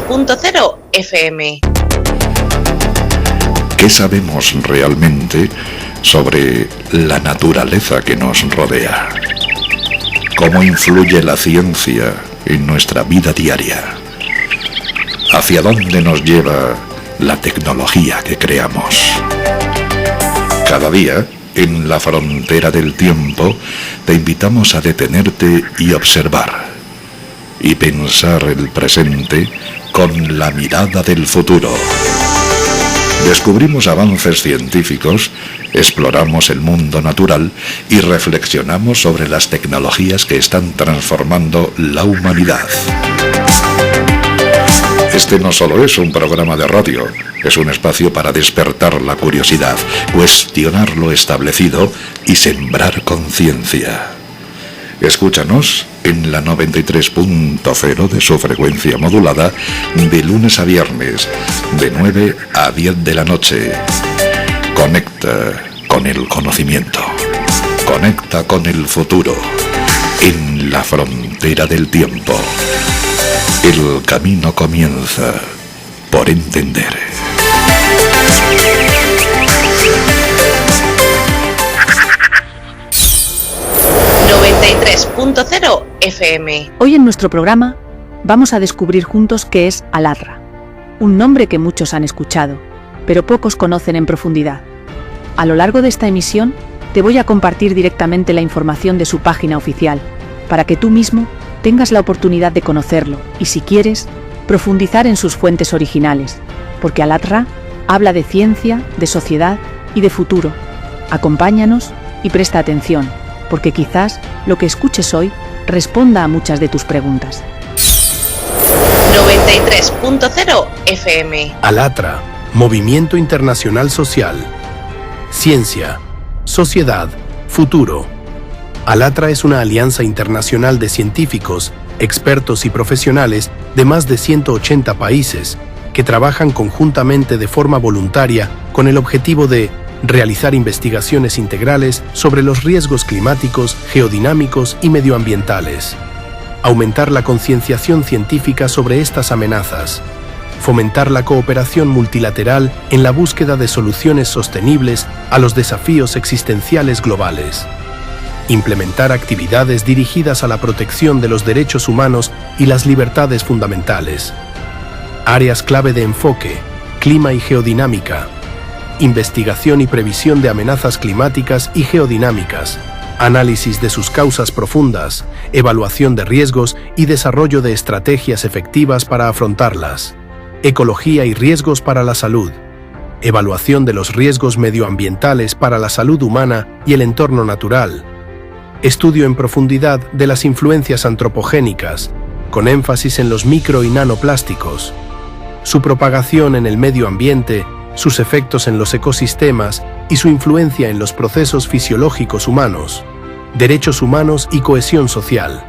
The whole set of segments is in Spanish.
93.0 FM. ¿Qué sabemos realmente sobre la naturaleza que nos rodea? ¿Cómo influye la ciencia en nuestra vida diaria? ¿Hacia dónde nos lleva la tecnología que creamos? Cada día, en la frontera del tiempo, te invitamos a detenerte y observar, y pensar el presente con la mirada del futuro. Descubrimos avances científicos, exploramos el mundo natural y reflexionamos sobre las tecnologías que están transformando la humanidad. Este no solo es un programa de radio, es un espacio para despertar la curiosidad, cuestionar lo establecido y sembrar conciencia. Escúchanos en la 93.0 de su frecuencia modulada de lunes a viernes, de 9 a 10 de la noche. Conecta con el conocimiento. Conecta con el futuro. En la frontera del tiempo. El camino comienza por entender. .0 FM. Hoy en nuestro programa vamos a descubrir juntos qué es Alatra, un nombre que muchos han escuchado, pero pocos conocen en profundidad. A lo largo de esta emisión te voy a compartir directamente la información de su página oficial, para que tú mismo tengas la oportunidad de conocerlo y, si quieres, profundizar en sus fuentes originales, porque Alatra habla de ciencia, de sociedad y de futuro. Acompáñanos y presta atención, porque quizás lo que escuches hoy responda a muchas de tus preguntas. 93.0 FM. Alatra, Movimiento Internacional Social. Ciencia, sociedad, futuro. Alatra es una alianza internacional de científicos, expertos y profesionales de más de 180 países que trabajan conjuntamente de forma voluntaria con el objetivo de realizar investigaciones integrales sobre los riesgos climáticos, geodinámicos y medioambientales, aumentar la concienciación científica sobre estas amenazas, fomentar la cooperación multilateral en la búsqueda de soluciones sostenibles a los desafíos existenciales globales, implementar actividades dirigidas a la protección de los derechos humanos y las libertades fundamentales, áreas clave de enfoque, clima y geodinámica, investigación y previsión de amenazas climáticas y geodinámicas, análisis de sus causas profundas, evaluación de riesgos y desarrollo de estrategias efectivas para afrontarlas, ecología y riesgos para la salud, evaluación de los riesgos medioambientales para la salud humana y el entorno natural, estudio en profundidad de las influencias antropogénicas, con énfasis en los micro y nanoplásticos, su propagación en el medio ambiente, sus efectos en los ecosistemas y su influencia en los procesos fisiológicos humanos, derechos humanos y cohesión social,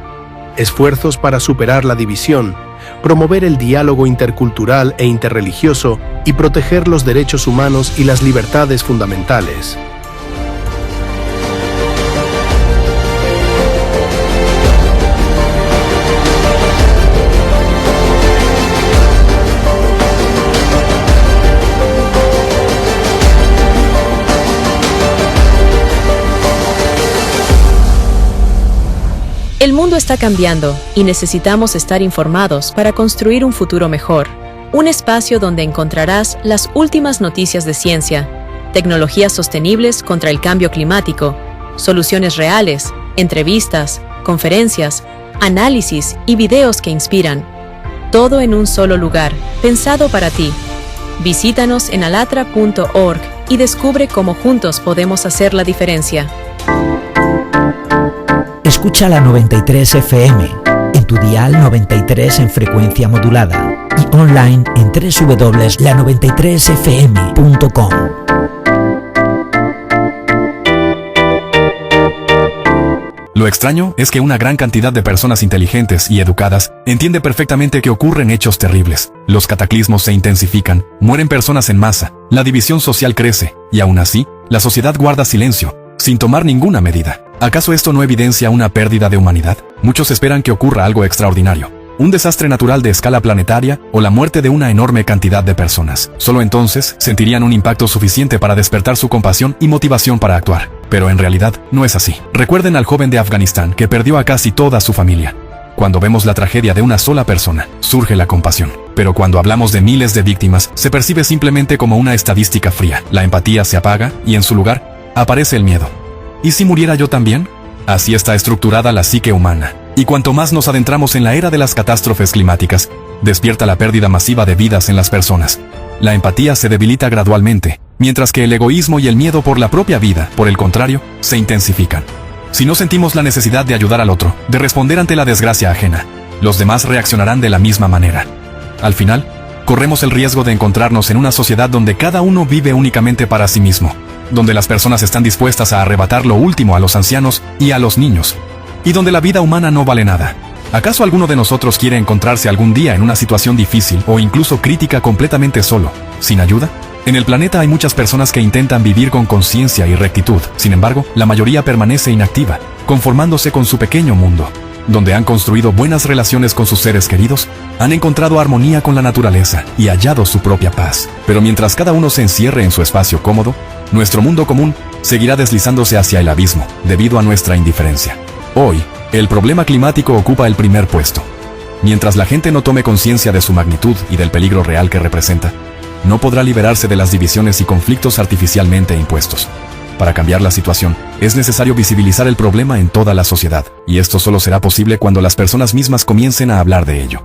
esfuerzos para superar la división, promover el diálogo intercultural e interreligioso y proteger los derechos humanos y las libertades fundamentales. El mundo está cambiando y necesitamos estar informados para construir un futuro mejor. Un espacio donde encontrarás las últimas noticias de ciencia, tecnologías sostenibles contra el cambio climático, soluciones reales, entrevistas, conferencias, análisis y videos que inspiran. Todo en un solo lugar, pensado para ti. Visítanos en alatra.org y descubre cómo juntos podemos hacer la diferencia. Escucha la 93 FM, en tu dial 93 en frecuencia modulada y online en www.la93fm.com. Lo extraño es que una gran cantidad de personas inteligentes y educadas entiende perfectamente que ocurren hechos terribles. Los cataclismos se intensifican, mueren personas en masa, la división social crece, y aún así, la sociedad guarda silencio, sin tomar ninguna medida. ¿Acaso esto no evidencia una pérdida de humanidad? Muchos esperan que ocurra algo extraordinario. un desastre natural de escala planetaria o la muerte de una enorme cantidad de personas. Solo entonces sentirían un impacto suficiente para despertar su compasión y motivación para actuar. Pero en realidad no es así. Recuerden al joven de Afganistán que perdió a casi toda su familia. Cuando vemos la tragedia de una sola persona, surge la compasión. Pero cuando hablamos de miles de víctimas, se percibe simplemente como una estadística fría. La empatía se apaga y en su lugar aparece el miedo. ¿Y si muriera yo también? Así está estructurada la psique humana. Y cuanto más nos adentramos en la era de las catástrofes climáticas, despierta la pérdida masiva de vidas en las personas. La empatía se debilita gradualmente, mientras que el egoísmo y el miedo por la propia vida, por el contrario, se intensifican. Si no sentimos la necesidad de ayudar al otro, de responder ante la desgracia ajena, los demás reaccionarán de la misma manera. Al final, corremos el riesgo de encontrarnos en una sociedad donde cada uno vive únicamente para sí mismo, donde las personas están dispuestas a arrebatar lo último a los ancianos y a los niños, y donde la vida humana no vale nada. ¿Acaso alguno de nosotros quiere encontrarse algún día en una situación difícil o incluso crítica completamente solo, sin ayuda? En el planeta hay muchas personas que intentan vivir con conciencia y rectitud. Sin embargo, la mayoría permanece inactiva, conformándose con su pequeño mundo, donde han construido buenas relaciones con sus seres queridos, han encontrado armonía con la naturaleza y hallado su propia paz. Pero mientras cada uno se encierre en su espacio cómodo, nuestro mundo común seguirá deslizándose hacia el abismo debido a nuestra indiferencia. Hoy, el problema climático ocupa el primer puesto. Mientras la gente no tome conciencia de su magnitud y del peligro real que representa, no podrá liberarse de las divisiones y conflictos artificialmente impuestos. Para cambiar la situación, es necesario visibilizar el problema en toda la sociedad, y esto solo será posible cuando las personas mismas comiencen a hablar de ello.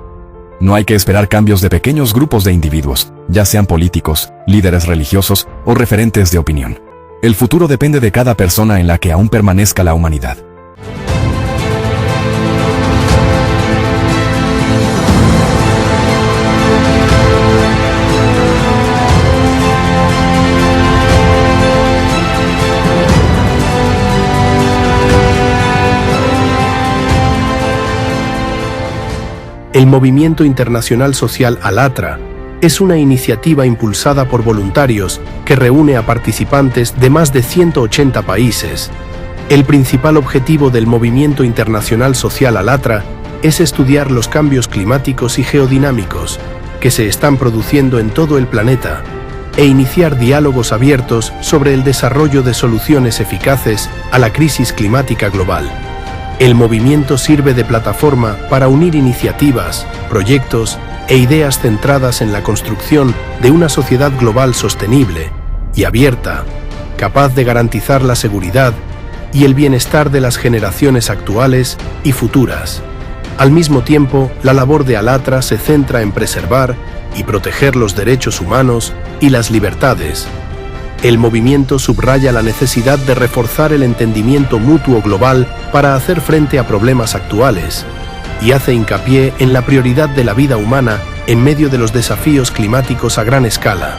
No hay que esperar cambios de pequeños grupos de individuos, ya sean políticos, líderes religiosos o referentes de opinión. El futuro depende de cada persona en la que aún permanezca la humanidad. El Movimiento Internacional Social Alatra es una iniciativa impulsada por voluntarios que reúne a participantes de más de 180 países. El principal objetivo del Movimiento Internacional Social Alatra es estudiar los cambios climáticos y geodinámicos que se están produciendo en todo el planeta e iniciar diálogos abiertos sobre el desarrollo de soluciones eficaces a la crisis climática global. El movimiento sirve de plataforma para unir iniciativas, proyectos e ideas centradas en la construcción de una sociedad global sostenible y abierta, capaz de garantizar la seguridad y el bienestar de las generaciones actuales y futuras. Al mismo tiempo, la labor de Alatra se centra en preservar y proteger los derechos humanos y las libertades. El movimiento subraya la necesidad de reforzar el entendimiento mutuo global para hacer frente a problemas actuales y hace hincapié en la prioridad de la vida humana en medio de los desafíos climáticos a gran escala.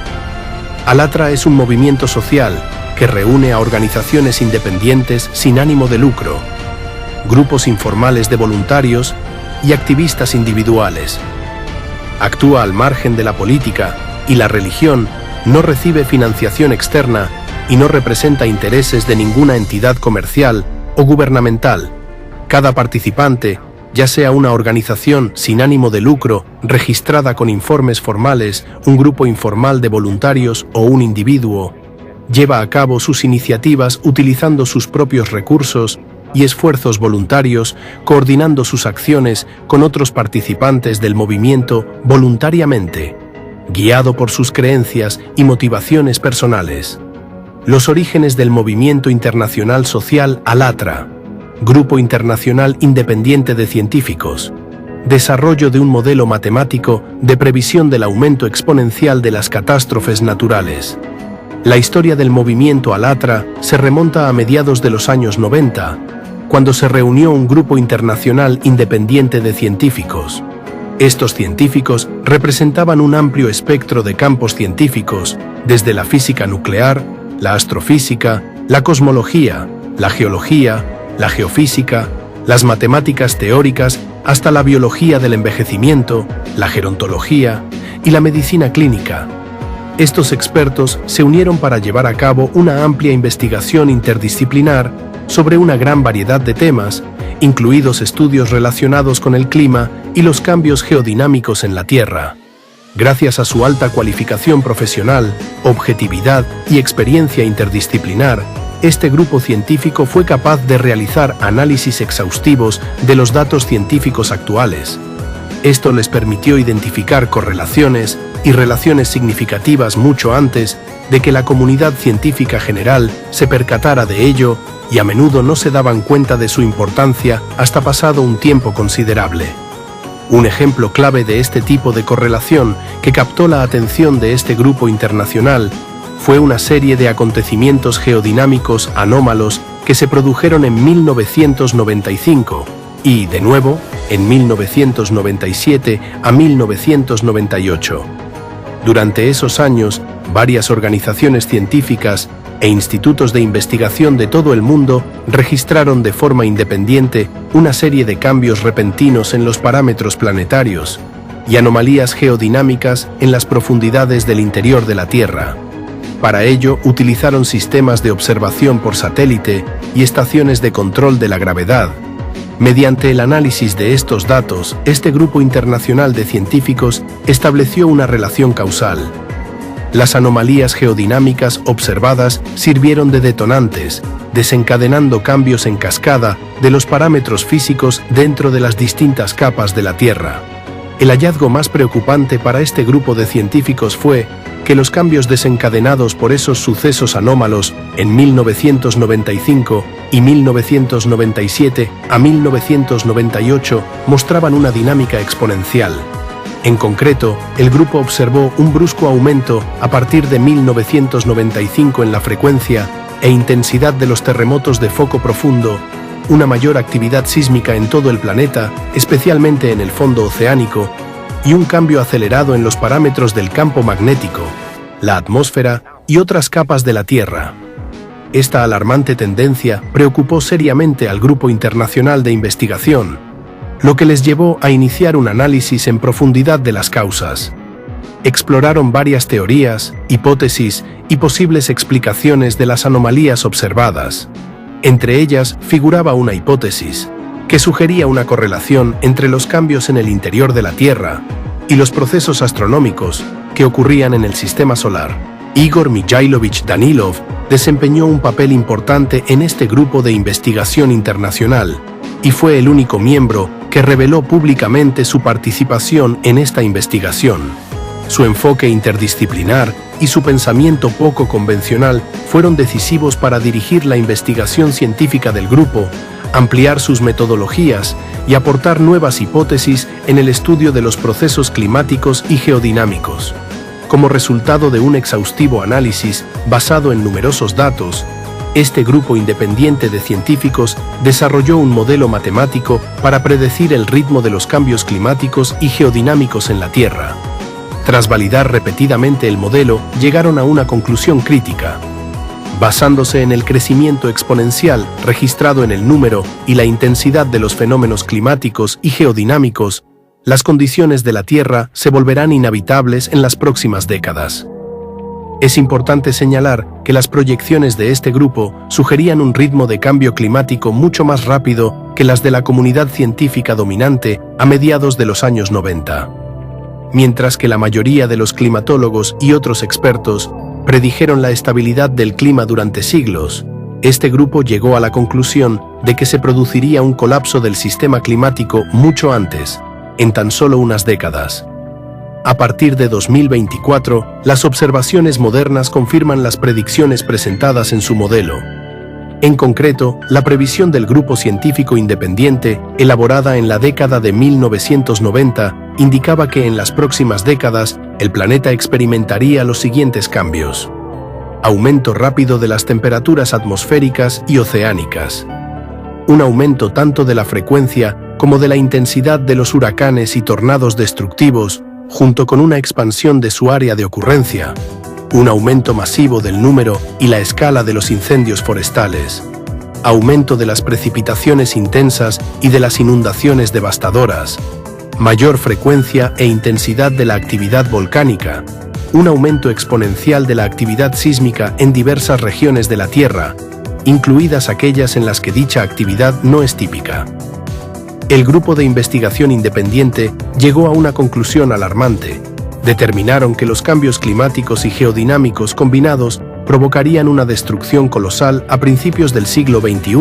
Alatra es un movimiento social que reúne a organizaciones independientes sin ánimo de lucro, grupos informales de voluntarios y activistas individuales. Actúa al margen de la política y la religión, no recibe financiación externa y no representa intereses de ninguna entidad comercial o gubernamental. Cada participante, ya sea una organización sin ánimo de lucro, registrada con informes formales, un grupo informal de voluntarios o un individuo, lleva a cabo sus iniciativas utilizando sus propios recursos y esfuerzos voluntarios, coordinando sus acciones con otros participantes del movimiento voluntariamente, guiado por sus creencias y motivaciones personales. Los orígenes del Movimiento Internacional Social Alatra, Grupo Internacional Independiente de Científicos, desarrollo de un modelo matemático de previsión del aumento exponencial de las catástrofes naturales. La historia del movimiento Alatra se remonta a mediados de los años 90, cuando se reunió un grupo internacional independiente de científicos. Estos científicos representaban un amplio espectro de campos científicos, desde la física nuclear, la astrofísica, la cosmología, la geología, la geofísica, las matemáticas teóricas, hasta la biología del envejecimiento, la gerontología y la medicina clínica. Estos expertos se unieron para llevar a cabo una amplia investigación interdisciplinar sobre una gran variedad de temas incluidos estudios relacionados con el clima y los cambios geodinámicos en la Tierra. Gracias a su alta cualificación profesional, objetividad y experiencia interdisciplinar, este grupo científico fue capaz de realizar análisis exhaustivos de los datos científicos actuales. Esto les permitió identificar correlaciones y relaciones significativas mucho antes de que la comunidad científica general se percatara de ello, y a menudo no se daban cuenta de su importancia hasta pasado un tiempo considerable. Un ejemplo clave de este tipo de correlación que captó la atención de este grupo internacional fue una serie de acontecimientos geodinámicos anómalos que se produjeron en 1995 y, de nuevo, en 1997 a 1998. Durante esos años, varias organizaciones científicas e institutos de investigación de todo el mundo registraron de forma independiente una serie de cambios repentinos en los parámetros planetarios y anomalías geodinámicas en las profundidades del interior de la Tierra. Para ello, utilizaron sistemas de observación por satélite y estaciones de control de la gravedad. Mediante el análisis de estos datos, este grupo internacional de científicos estableció una relación causal. Las anomalías geodinámicas observadas sirvieron de detonantes, desencadenando cambios en cascada de los parámetros físicos dentro de las distintas capas de la Tierra. El hallazgo más preocupante para este grupo de científicos fue que los cambios desencadenados por esos sucesos anómalos en 1995 y 1997 a 1998 mostraban una dinámica exponencial. En concreto, el grupo observó un brusco aumento a partir de 1995 en la frecuencia e intensidad de los terremotos de foco profundo, una mayor actividad sísmica en todo el planeta, especialmente en el fondo oceánico, y un cambio acelerado en los parámetros del campo magnético, la atmósfera y otras capas de la Tierra. Esta alarmante tendencia preocupó seriamente al grupo internacional de investigación, lo que les llevó a iniciar un análisis en profundidad de las causas. Exploraron varias teorías, hipótesis y posibles explicaciones de las anomalías observadas. Entre ellas figuraba una hipótesis que sugería una correlación entre los cambios en el interior de la Tierra y los procesos astronómicos que ocurrían en el sistema solar. Igor Mikhailovich Danilov desempeñó un papel importante en este grupo de investigación internacional y fue el único miembro que reveló públicamente su participación en esta investigación. Su enfoque interdisciplinar y su pensamiento poco convencional fueron decisivos para dirigir la investigación científica del grupo, ampliar sus metodologías y aportar nuevas hipótesis en el estudio de los procesos climáticos y geodinámicos. Como resultado de un exhaustivo análisis basado en numerosos datos, este grupo independiente de científicos desarrolló un modelo matemático para predecir el ritmo de los cambios climáticos y geodinámicos en la Tierra. Tras validar repetidamente el modelo, llegaron a una conclusión crítica. Basándose en el crecimiento exponencial registrado en el número y la intensidad de los fenómenos climáticos y geodinámicos, las condiciones de la Tierra se volverán inhabitables en las próximas décadas. Es importante señalar que las proyecciones de este grupo sugerían un ritmo de cambio climático mucho más rápido que las de la comunidad científica dominante a mediados de los años 90. Mientras que la mayoría de los climatólogos y otros expertos predijeron la estabilidad del clima durante siglos, este grupo llegó a la conclusión de que se produciría un colapso del sistema climático mucho antes, en tan solo unas décadas. A partir de 2024, las observaciones modernas confirman las predicciones presentadas en su modelo. En concreto, la previsión del grupo científico independiente, elaborada en la década de 1990, indicaba que en las próximas décadas el planeta experimentaría los siguientes cambios: aumento rápido de las temperaturas atmosféricas y oceánicas, un aumento tanto de la frecuencia como de la intensidad de los huracanes y tornados destructivos, junto con una expansión de su área de ocurrencia, un aumento masivo del número y la escala de los incendios forestales, aumento de las precipitaciones intensas y de las inundaciones devastadoras, mayor frecuencia e intensidad de la actividad volcánica, un aumento exponencial de la actividad sísmica en diversas regiones de la Tierra incluidas aquellas en las que dicha actividad no es típica. El grupo de investigación independiente llegó a una conclusión alarmante. Determinaron que los cambios climáticos y geodinámicos combinados provocarían una destrucción colosal a principios del siglo XXI.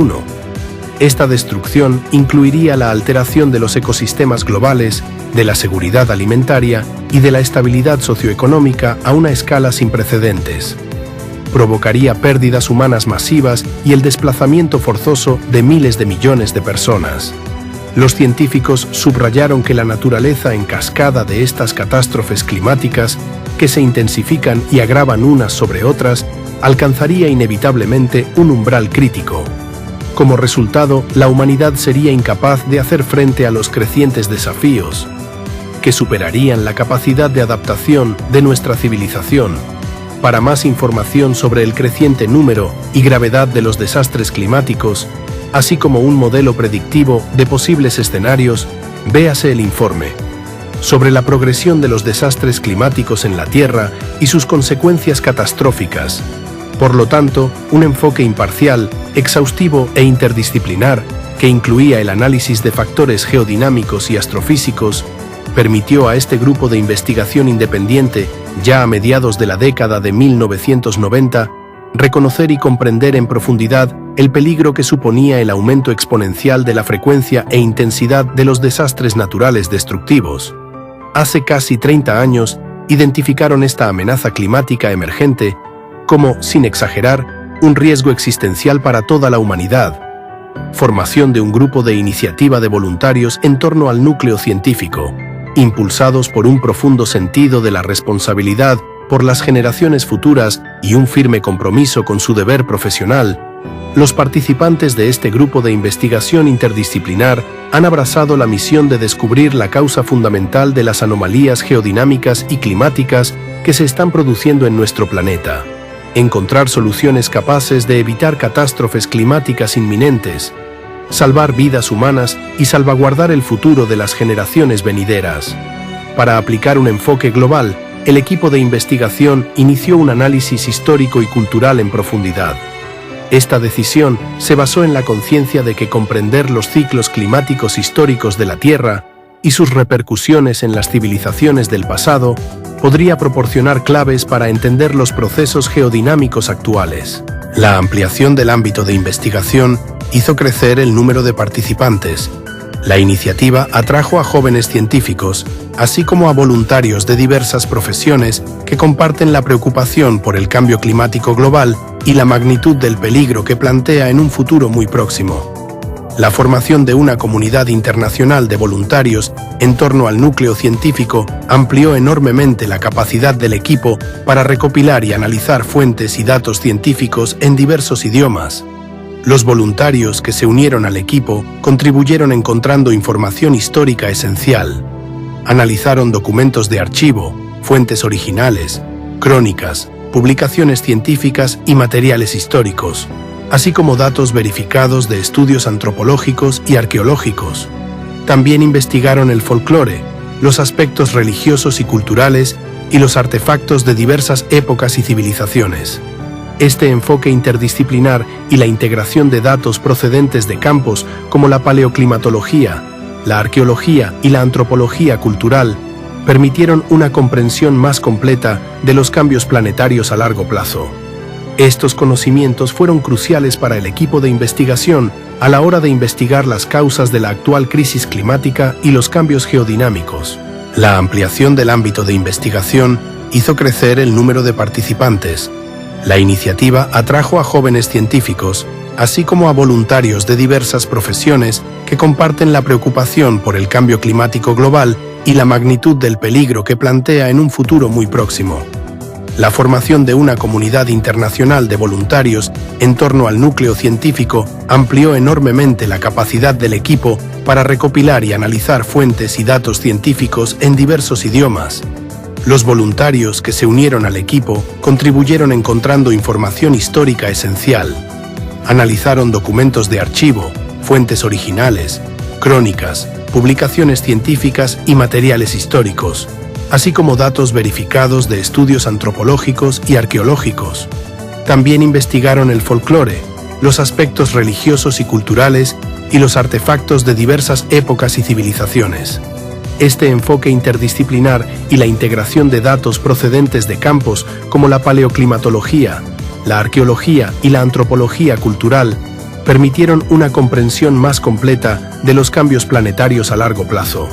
Esta destrucción incluiría la alteración de los ecosistemas globales, de la seguridad alimentaria y de la estabilidad socioeconómica a una escala sin precedentes. Provocaría pérdidas humanas masivas y el desplazamiento forzoso de miles de millones de personas. Los científicos subrayaron que la naturaleza en cascada de estas catástrofes climáticas, que se intensifican y agravan unas sobre otras, alcanzaría inevitablemente un umbral crítico. Como resultado, la humanidad sería incapaz de hacer frente a los crecientes desafíos, que superarían la capacidad de adaptación de nuestra civilización. Para más información sobre el creciente número y gravedad de los desastres climáticos, así como un modelo predictivo de posibles escenarios, véase el informe sobre la progresión de los desastres climáticos en la Tierra y sus consecuencias catastróficas. Por lo tanto, un enfoque imparcial, exhaustivo e interdisciplinar, que incluía el análisis de factores geodinámicos y astrofísicos, permitió a este grupo de investigación independiente, ya a mediados de la década de 1990, reconocer y comprender en profundidad el peligro que suponía el aumento exponencial de la frecuencia e intensidad de los desastres naturales destructivos. Hace casi 30 años, identificaron esta amenaza climática emergente como, sin exagerar, un riesgo existencial para toda la humanidad. Formación de un grupo de iniciativa de voluntarios en torno al núcleo científico, impulsados por un profundo sentido de la responsabilidad por las generaciones futuras y un firme compromiso con su deber profesional. Los participantes de este grupo de investigación interdisciplinar han abrazado la misión de descubrir la causa fundamental de las anomalías geodinámicas y climáticas que se están produciendo en nuestro planeta, encontrar soluciones capaces de evitar catástrofes climáticas inminentes, salvar vidas humanas y salvaguardar el futuro de las generaciones venideras. Para aplicar un enfoque global, el equipo de investigación inició un análisis histórico y cultural en profundidad. Esta decisión se basó en la conciencia de que comprender los ciclos climáticos históricos de la Tierra y sus repercusiones en las civilizaciones del pasado podría proporcionar claves para entender los procesos geodinámicos actuales. La ampliación del ámbito de investigación hizo crecer el número de participantes. La iniciativa atrajo a jóvenes científicos, así como a voluntarios de diversas profesiones que comparten la preocupación por el cambio climático global y la magnitud del peligro que plantea en un futuro muy próximo. La formación de una comunidad internacional de voluntarios en torno al núcleo científico amplió enormemente la capacidad del equipo para recopilar y analizar fuentes y datos científicos en diversos idiomas. Los voluntarios que se unieron al equipo contribuyeron encontrando información histórica esencial. Analizaron documentos de archivo, fuentes originales, crónicas, publicaciones científicas y materiales históricos, así como datos verificados de estudios antropológicos y arqueológicos. También investigaron el folclore, los aspectos religiosos y culturales y los artefactos de diversas épocas y civilizaciones. Este enfoque interdisciplinar y la integración de datos procedentes de campos como la paleoclimatología, la arqueología y la antropología cultural permitieron una comprensión más completa de los cambios planetarios a largo plazo. Estos conocimientos fueron cruciales para el equipo de investigación a la hora de investigar las causas de la actual crisis climática y los cambios geodinámicos. La ampliación del ámbito de investigación hizo crecer el número de participantes. La iniciativa atrajo a jóvenes científicos, así como a voluntarios de diversas profesiones que comparten la preocupación por el cambio climático global y la magnitud del peligro que plantea en un futuro muy próximo. La formación de una comunidad internacional de voluntarios en torno al núcleo científico amplió enormemente la capacidad del equipo para recopilar y analizar fuentes y datos científicos en diversos idiomas. Los voluntarios que se unieron al equipo contribuyeron encontrando información histórica esencial. Analizaron documentos de archivo, fuentes originales, crónicas, publicaciones científicas y materiales históricos, así como datos verificados de estudios antropológicos y arqueológicos. También investigaron el folclore, los aspectos religiosos y culturales y los artefactos de diversas épocas y civilizaciones. Este enfoque interdisciplinar y la integración de datos procedentes de campos como la paleoclimatología, la arqueología y la antropología cultural permitieron una comprensión más completa de los cambios planetarios a largo plazo.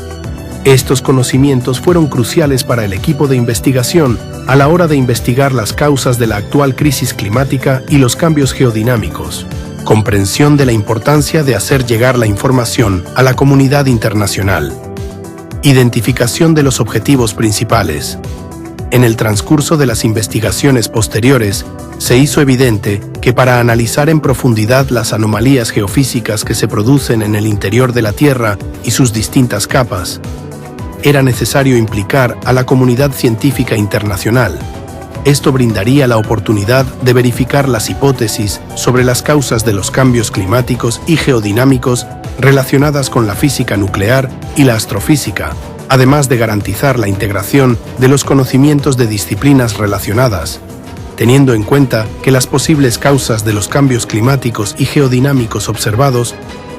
Estos conocimientos fueron cruciales para el equipo de investigación a la hora de investigar las causas de la actual crisis climática y los cambios geodinámicos. Comprensión de la importancia de hacer llegar la información a la comunidad internacional. Identificación de los objetivos principales. En el transcurso de las investigaciones posteriores, se hizo evidente que para analizar en profundidad las anomalías geofísicas que se producen en el interior de la Tierra y sus distintas capas, era necesario implicar a la comunidad científica internacional. Esto brindaría la oportunidad de verificar las hipótesis sobre las causas de los cambios climáticos y geodinámicos relacionadas con la física nuclear y la astrofísica, además de garantizar la integración de los conocimientos de disciplinas relacionadas, teniendo en cuenta que las posibles causas de los cambios climáticos y geodinámicos observados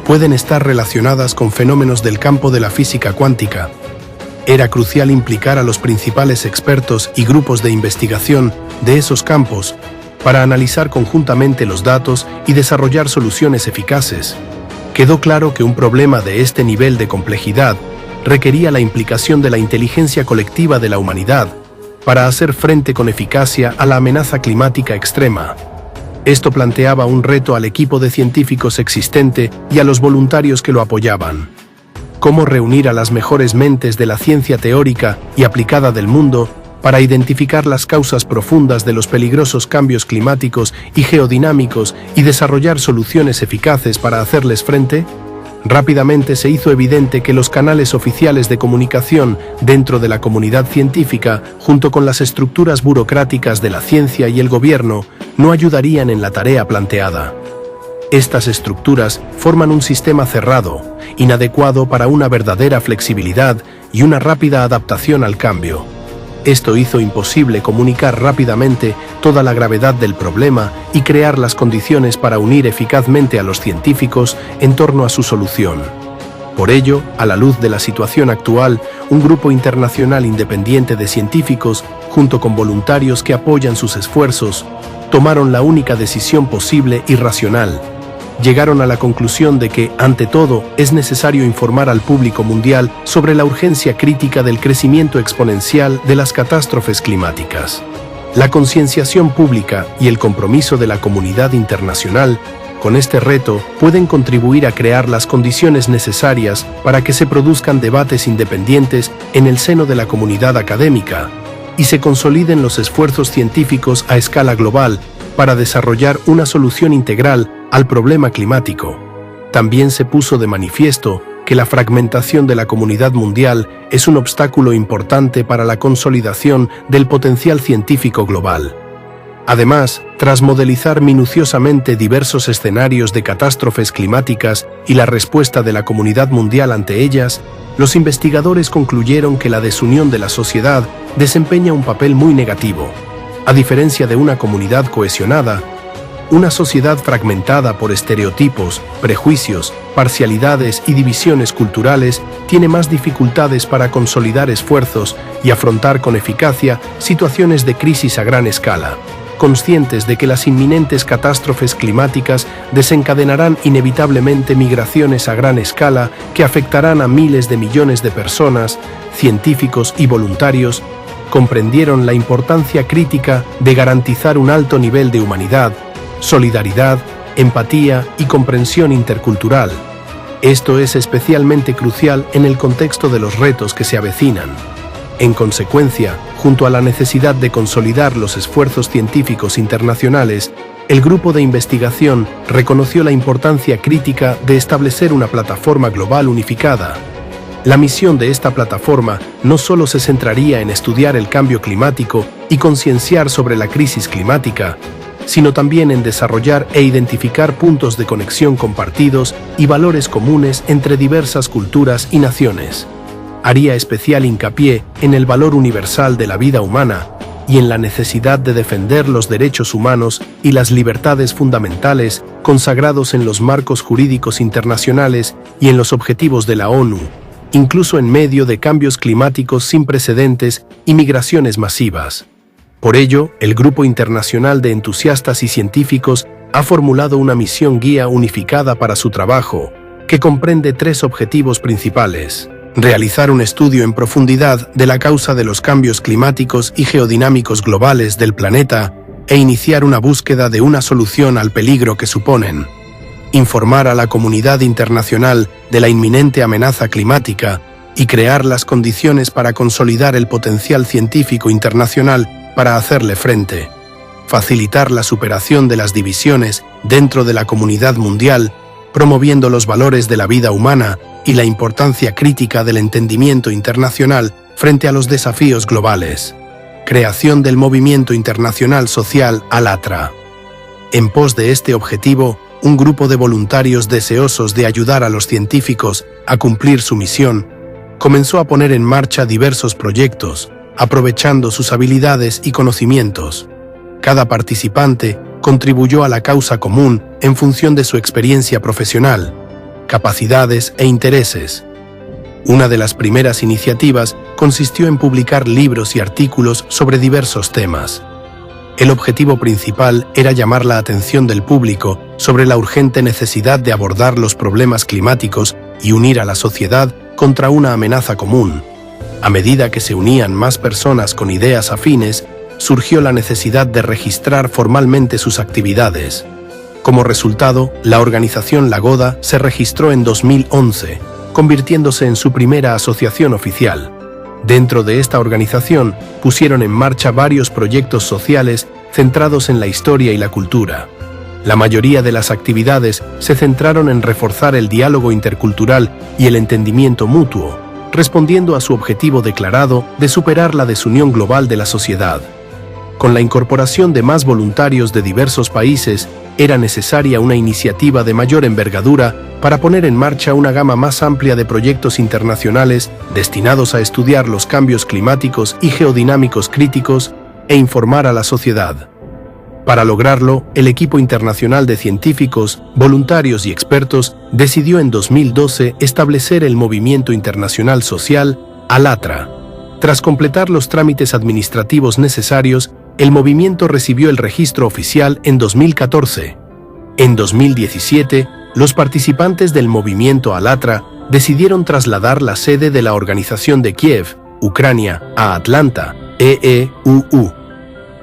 pueden estar relacionadas con fenómenos del campo de la física cuántica. Era crucial implicar a los principales expertos y grupos de investigación de esos campos para analizar conjuntamente los datos y desarrollar soluciones eficaces. Quedó claro que un problema de este nivel de complejidad requería la implicación de la inteligencia colectiva de la humanidad para hacer frente con eficacia a la amenaza climática extrema. Esto planteaba un reto al equipo de científicos existente y a los voluntarios que lo apoyaban. Cómo reunir a las mejores mentes de la ciencia teórica y aplicada del mundo para identificar las causas profundas de los peligrosos cambios climáticos y geodinámicos y desarrollar soluciones eficaces para hacerles frente. Rápidamente se hizo evidente que los canales oficiales de comunicación dentro de la comunidad científica, junto con las estructuras burocráticas de la ciencia y el gobierno, no ayudarían en la tarea planteada. Estas estructuras forman un sistema cerrado, inadecuado para una verdadera flexibilidad y una rápida adaptación al cambio. Esto hizo imposible comunicar rápidamente toda la gravedad del problema y crear las condiciones para unir eficazmente a los científicos en torno a su solución. Por ello, a la luz de la situación actual, un grupo internacional independiente de científicos, junto con voluntarios que apoyan sus esfuerzos, tomaron la única decisión posible y racional. Llegaron a la conclusión de que, ante todo, es necesario informar al público mundial sobre la urgencia crítica del crecimiento exponencial de las catástrofes climáticas. La concienciación pública y el compromiso de la comunidad internacional con este reto pueden contribuir a crear las condiciones necesarias para que se produzcan debates independientes en el seno de la comunidad académica y se consoliden los esfuerzos científicos a escala global para desarrollar una solución integral al problema climático. También se puso de manifiesto que la fragmentación de la comunidad mundial es un obstáculo importante para la consolidación del potencial científico global. Además, tras modelizar minuciosamente diversos escenarios de catástrofes climáticas y la respuesta de la comunidad mundial ante ellas, los investigadores concluyeron que la desunión de la sociedad desempeña un papel muy negativo. A diferencia de una comunidad cohesionada, una sociedad fragmentada por estereotipos, prejuicios, parcialidades y divisiones culturales tiene más dificultades para consolidar esfuerzos y afrontar con eficacia situaciones de crisis a gran escala, conscientes de que las inminentes catástrofes climáticas desencadenarán inevitablemente migraciones a gran escala que afectarán a miles de millones de personas, científicos y voluntarios, comprendieron la importancia crítica de garantizar un alto nivel de humanidad, solidaridad, empatía y comprensión intercultural. Esto es especialmente crucial en el contexto de los retos que se avecinan. En consecuencia, junto a la necesidad de consolidar los esfuerzos científicos internacionales, el grupo de investigación reconoció la importancia crítica de establecer una plataforma global unificada. La misión de esta plataforma no solo se centraría en estudiar el cambio climático y concienciar sobre la crisis climática, sino también en desarrollar e identificar puntos de conexión compartidos y valores comunes entre diversas culturas y naciones. Haría especial hincapié en el valor universal de la vida humana, y en la necesidad de defender los derechos humanos y las libertades fundamentales consagrados en los marcos jurídicos internacionales y en los objetivos de la ONU, incluso en medio de cambios climáticos sin precedentes y migraciones masivas. Por ello, el Grupo Internacional de Entusiastas y Científicos ha formulado una misión guía unificada para su trabajo, que comprende 3 objetivos principales: realizar un estudio en profundidad de la causa de los cambios climáticos y geodinámicos globales del planeta e iniciar una búsqueda de una solución al peligro que suponen, informar a la comunidad internacional de la inminente amenaza climática y crear las condiciones para consolidar el potencial científico internacional para hacerle frente, facilitar la superación de las divisiones dentro de la comunidad mundial, promoviendo los valores de la vida humana y la importancia crítica del entendimiento internacional frente a los desafíos globales. Creación del movimiento internacional social ALATRA. En pos de este objetivo, un grupo de voluntarios deseosos de ayudar a los científicos a cumplir su misión comenzó a poner en marcha diversos proyectos, aprovechando sus habilidades y conocimientos. Cada participante contribuyó a la causa común en función de su experiencia profesional, capacidades e intereses. Una de las primeras iniciativas consistió en publicar libros y artículos sobre diversos temas. El objetivo principal era llamar la atención del público sobre la urgente necesidad de abordar los problemas climáticos y unir a la sociedad contra una amenaza común. A medida que se unían más personas con ideas afines, surgió la necesidad de registrar formalmente sus actividades. Como resultado, la organización Lagoda se registró en 2011, convirtiéndose en su primera asociación oficial. Dentro de esta organización, pusieron en marcha varios proyectos sociales centrados en la historia y la cultura. La mayoría de las actividades se centraron en reforzar el diálogo intercultural y el entendimiento mutuo, respondiendo a su objetivo declarado de superar la desunión global de la sociedad. Con la incorporación de más voluntarios de diversos países, era necesaria una iniciativa de mayor envergadura para poner en marcha una gama más amplia de proyectos internacionales destinados a estudiar los cambios climáticos y geodinámicos críticos e informar a la sociedad. Para lograrlo, el equipo internacional de científicos, voluntarios y expertos decidió en 2012 establecer el Movimiento Internacional Social ALATRA. Tras completar los trámites administrativos necesarios, el movimiento recibió el registro oficial en 2014. En 2017, los participantes del movimiento ALATRA decidieron trasladar la sede de la organización de Kiev, Ucrania, a Atlanta, EEUU.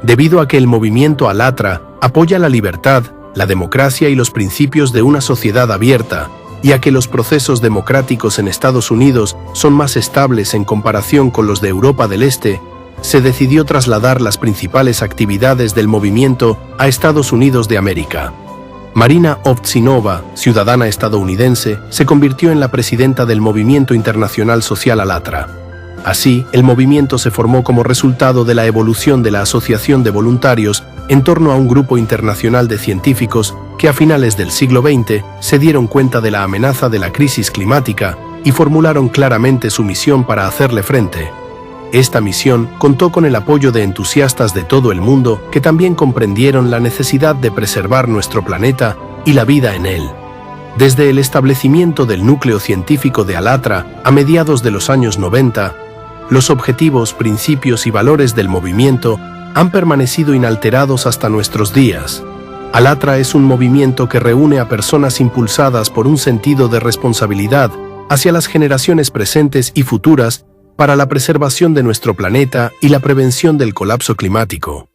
Debido a que el movimiento ALATRA apoya la libertad, la democracia y los principios de una sociedad abierta, y a que los procesos democráticos en Estados Unidos son más estables en comparación con los de Europa del Este, se decidió trasladar las principales actividades del movimiento a Estados Unidos de América. Marina Ovtsinova, ciudadana estadounidense, se convirtió en la presidenta del Movimiento Internacional Social ALATRA. Así, el movimiento se formó como resultado de la evolución de la Asociación de Voluntarios en torno a un grupo internacional de científicos que a finales del siglo XX se dieron cuenta de la amenaza de la crisis climática y formularon claramente su misión para hacerle frente. Esta misión contó con el apoyo de entusiastas de todo el mundo que también comprendieron la necesidad de preservar nuestro planeta y la vida en él. Desde el establecimiento del núcleo científico de ALATRA a mediados de los años 90, los objetivos, principios y valores del movimiento han permanecido inalterados hasta nuestros días. ALATRA es un movimiento que reúne a personas impulsadas por un sentido de responsabilidad hacia las generaciones presentes y futuras para la preservación de nuestro planeta y la prevención del colapso climático.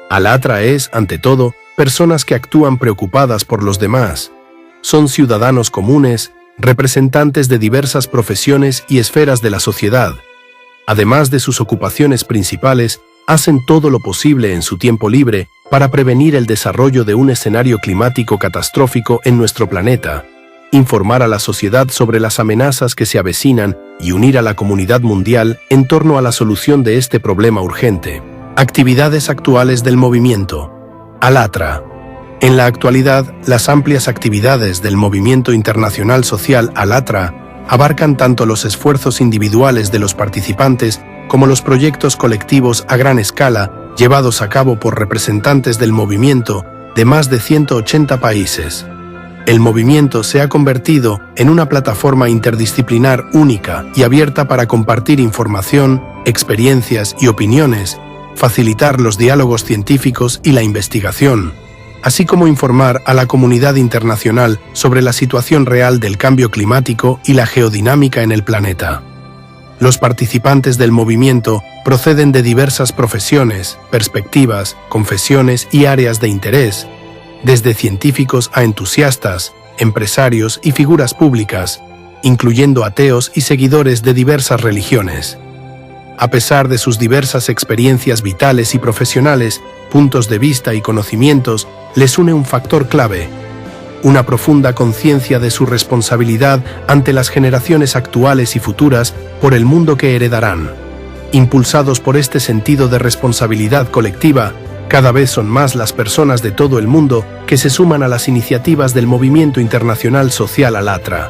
ALATRA es, ante todo, personas que actúan preocupadas por los demás. Son ciudadanos comunes, representantes de diversas profesiones y esferas de la sociedad. Además de sus ocupaciones principales, hacen todo lo posible en su tiempo libre para prevenir el desarrollo de un escenario climático catastrófico en nuestro planeta, informar a la sociedad sobre las amenazas que se avecinan y unir a la comunidad mundial en torno a la solución de este problema urgente. Actividades actuales del movimiento. ALATRA. En la actualidad, las amplias actividades del Movimiento Internacional Social ALATRA abarcan tanto los esfuerzos individuales de los participantes como los proyectos colectivos a gran escala llevados a cabo por representantes del movimiento de más de 180 países. El movimiento se ha convertido en una plataforma interdisciplinar única y abierta para compartir información, experiencias y opiniones, facilitar los diálogos científicos y la investigación, así como informar a la comunidad internacional sobre la situación real del cambio climático y la geodinámica en el planeta. Los participantes del movimiento proceden de diversas profesiones, perspectivas, confesiones y áreas de interés, desde científicos a entusiastas, empresarios y figuras públicas, incluyendo ateos y seguidores de diversas religiones. A pesar de sus diversas experiencias vitales y profesionales, puntos de vista y conocimientos, les une un factor clave: una profunda conciencia de su responsabilidad ante las generaciones actuales y futuras por el mundo que heredarán. Impulsados por este sentido de responsabilidad colectiva, cada vez son más las personas de todo el mundo que se suman a las iniciativas del Movimiento Internacional Social Alatra.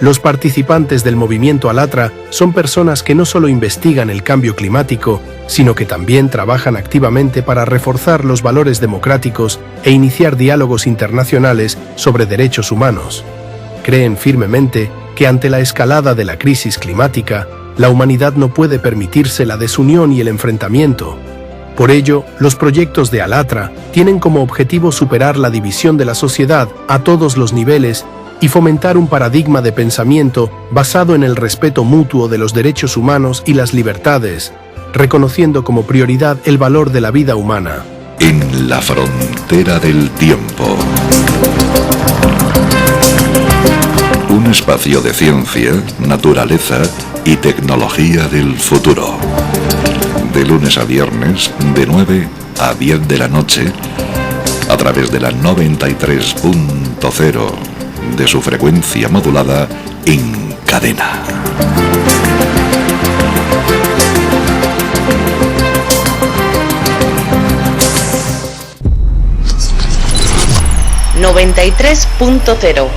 Los participantes del movimiento Alatra son personas que no solo investigan el cambio climático, sino que también trabajan activamente para reforzar los valores democráticos e iniciar diálogos internacionales sobre derechos humanos. Creen firmemente que ante la escalada de la crisis climática, la humanidad no puede permitirse la desunión y el enfrentamiento. Por ello, los proyectos de Alatra tienen como objetivo superar la división de la sociedad a todos los niveles y fomentar un paradigma de pensamiento basado en el respeto mutuo de los derechos humanos y las libertades, reconociendo como prioridad el valor de la vida humana. En la frontera del tiempo. Un espacio de ciencia, naturaleza y tecnología del futuro. De lunes a viernes, de 9 a 10 de la noche, a través de la 93.0 de su frecuencia modulada en cadena. ...93.0...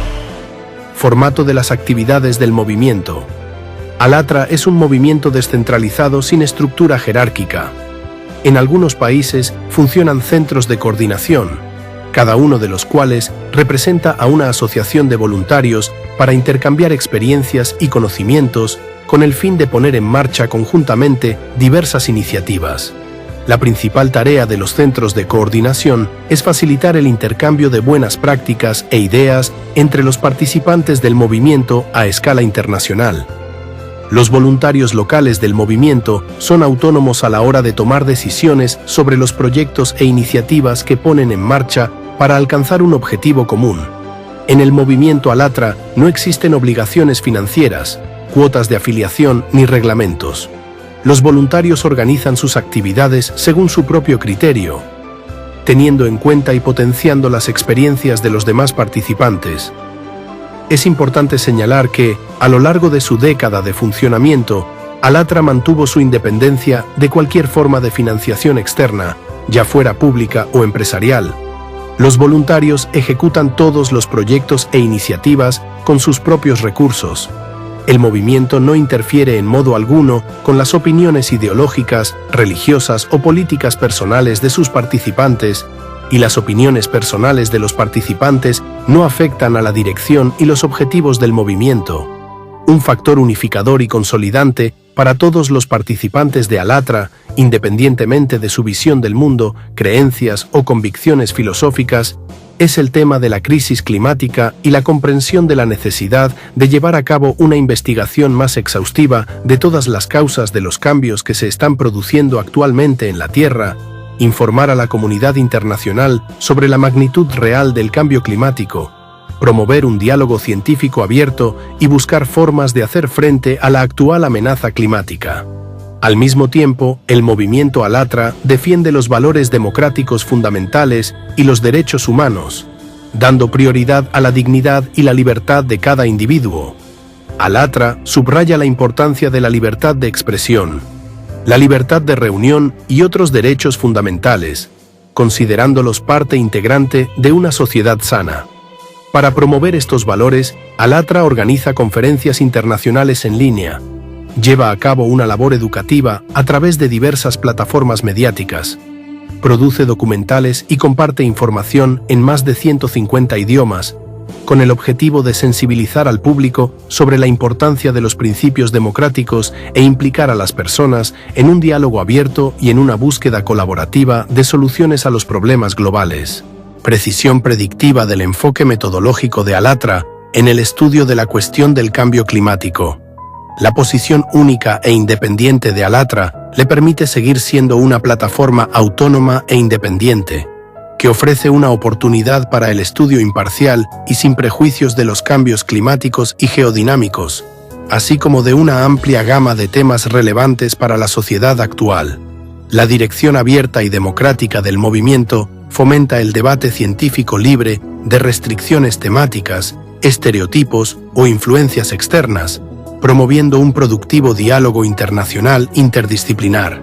Formato de las actividades del movimiento. Alatra es un movimiento descentralizado sin estructura jerárquica. En algunos países funcionan centros de coordinación, cada uno de los cuales representa a una asociación de voluntarios para intercambiar experiencias y conocimientos con el fin de poner en marcha conjuntamente diversas iniciativas. La principal tarea de los centros de coordinación es facilitar el intercambio de buenas prácticas e ideas entre los participantes del movimiento a escala internacional. Los voluntarios locales del movimiento son autónomos a la hora de tomar decisiones sobre los proyectos e iniciativas que ponen en marcha para alcanzar un objetivo común. En el movimiento Alatra no existen obligaciones financieras, cuotas de afiliación ni reglamentos. Los voluntarios organizan sus actividades según su propio criterio, teniendo en cuenta y potenciando las experiencias de los demás participantes. Es importante señalar que, a lo largo de su década de funcionamiento, Alatra mantuvo su independencia de cualquier forma de financiación externa, ya fuera pública o empresarial. Los voluntarios ejecutan todos los proyectos e iniciativas con sus propios recursos. El movimiento no interfiere en modo alguno con las opiniones ideológicas, religiosas o políticas personales de sus participantes, y las opiniones personales de los participantes no afectan a la dirección y los objetivos del movimiento. Un factor unificador y consolidante para todos los participantes de Alatra, independientemente de su visión del mundo, creencias o convicciones filosóficas, es el tema de la crisis climática y la comprensión de la necesidad de llevar a cabo una investigación más exhaustiva de todas las causas de los cambios que se están produciendo actualmente en la Tierra, informar a la comunidad internacional sobre la magnitud real del cambio climático, promover un diálogo científico abierto y buscar formas de hacer frente a la actual amenaza climática. Al mismo tiempo, el movimiento Alatra defiende los valores democráticos fundamentales y los derechos humanos, dando prioridad a la dignidad y la libertad de cada individuo. Alatra subraya la importancia de la libertad de expresión, la libertad de reunión y otros derechos fundamentales, considerándolos parte integrante de una sociedad sana. Para promover estos valores, Alatra organiza conferencias internacionales en línea, lleva a cabo una labor educativa a través de diversas plataformas mediáticas, produce documentales y comparte información en más de 150 idiomas, con el objetivo de sensibilizar al público sobre la importancia de los principios democráticos e implicar a las personas en un diálogo abierto y en una búsqueda colaborativa de soluciones a los problemas globales. Precisión predictiva del enfoque metodológico de ALLATRA en el estudio de la cuestión del cambio climático. La posición única e independiente de ALLATRA le permite seguir siendo una plataforma autónoma e independiente, que ofrece una oportunidad para el estudio imparcial y sin prejuicios de los cambios climáticos y geodinámicos, así como de una amplia gama de temas relevantes para la sociedad actual. La dirección abierta y democrática del movimiento fomenta el debate científico libre de restricciones temáticas, estereotipos o influencias externas, promoviendo un productivo diálogo internacional interdisciplinar.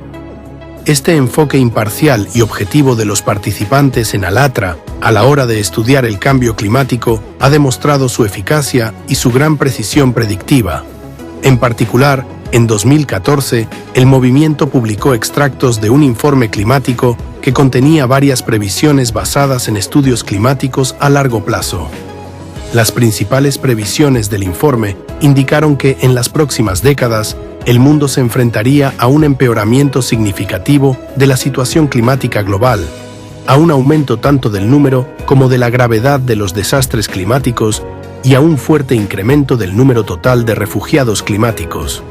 Este enfoque imparcial y objetivo de los participantes en ALLATRA a la hora de estudiar el cambio climático ha demostrado su eficacia y su gran precisión predictiva. En particular, en 2014, el movimiento publicó extractos de un informe climático que contenía varias previsiones basadas en estudios climáticos a largo plazo. Las principales previsiones del informe indicaron que en las próximas décadas, el mundo se enfrentaría a un empeoramiento significativo de la situación climática global, a un aumento tanto del número como de la gravedad de los desastres climáticos y a un fuerte incremento del número total de refugiados climáticos.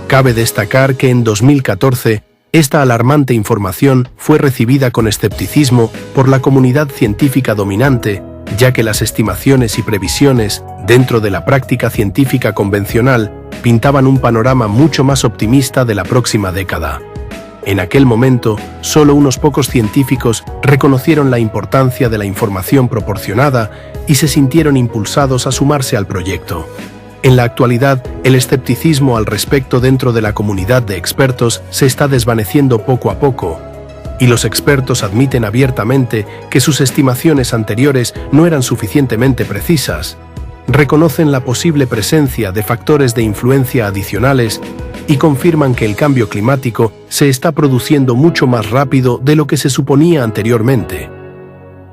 Cabe destacar que en 2014, esta alarmante información fue recibida con escepticismo por la comunidad científica dominante, ya que las estimaciones y previsiones dentro de la práctica científica convencional pintaban un panorama mucho más optimista de la próxima década. En aquel momento, solo unos pocos científicos reconocieron la importancia de la información proporcionada y se sintieron impulsados a sumarse al proyecto. En la actualidad, el escepticismo al respecto dentro de la comunidad de expertos se está desvaneciendo poco a poco, y los expertos admiten abiertamente que sus estimaciones anteriores no eran suficientemente precisas. Reconocen la posible presencia de factores de influencia adicionales y confirman que el cambio climático se está produciendo mucho más rápido de lo que se suponía anteriormente.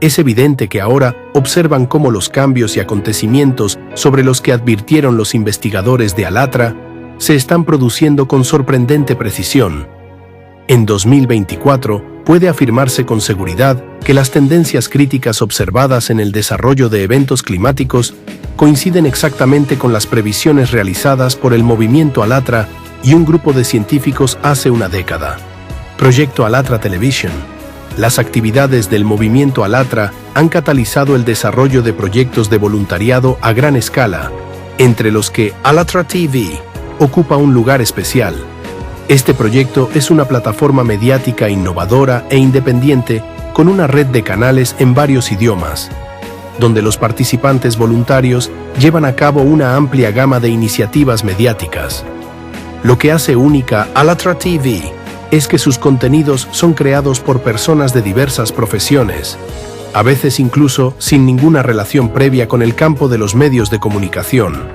Es evidente que ahora observan cómo los cambios y acontecimientos sobre los que advirtieron los investigadores de ALLATRA se están produciendo con sorprendente precisión. En 2024, puede afirmarse con seguridad que las tendencias críticas observadas en el desarrollo de eventos climáticos coinciden exactamente con las previsiones realizadas por el movimiento ALLATRA y un grupo de científicos hace una década. Proyecto ALLATRA Television. Las actividades del movimiento ALLATRA han catalizado el desarrollo de proyectos de voluntariado a gran escala, entre los que ALLATRA TV ocupa un lugar especial. Este proyecto es una plataforma mediática innovadora e independiente con una red de canales en varios idiomas, donde los participantes voluntarios llevan a cabo una amplia gama de iniciativas mediáticas. Lo que hace única ALLATRA TV es que sus contenidos son creados por personas de diversas profesiones, a veces incluso sin ninguna relación previa con el campo de los medios de comunicación.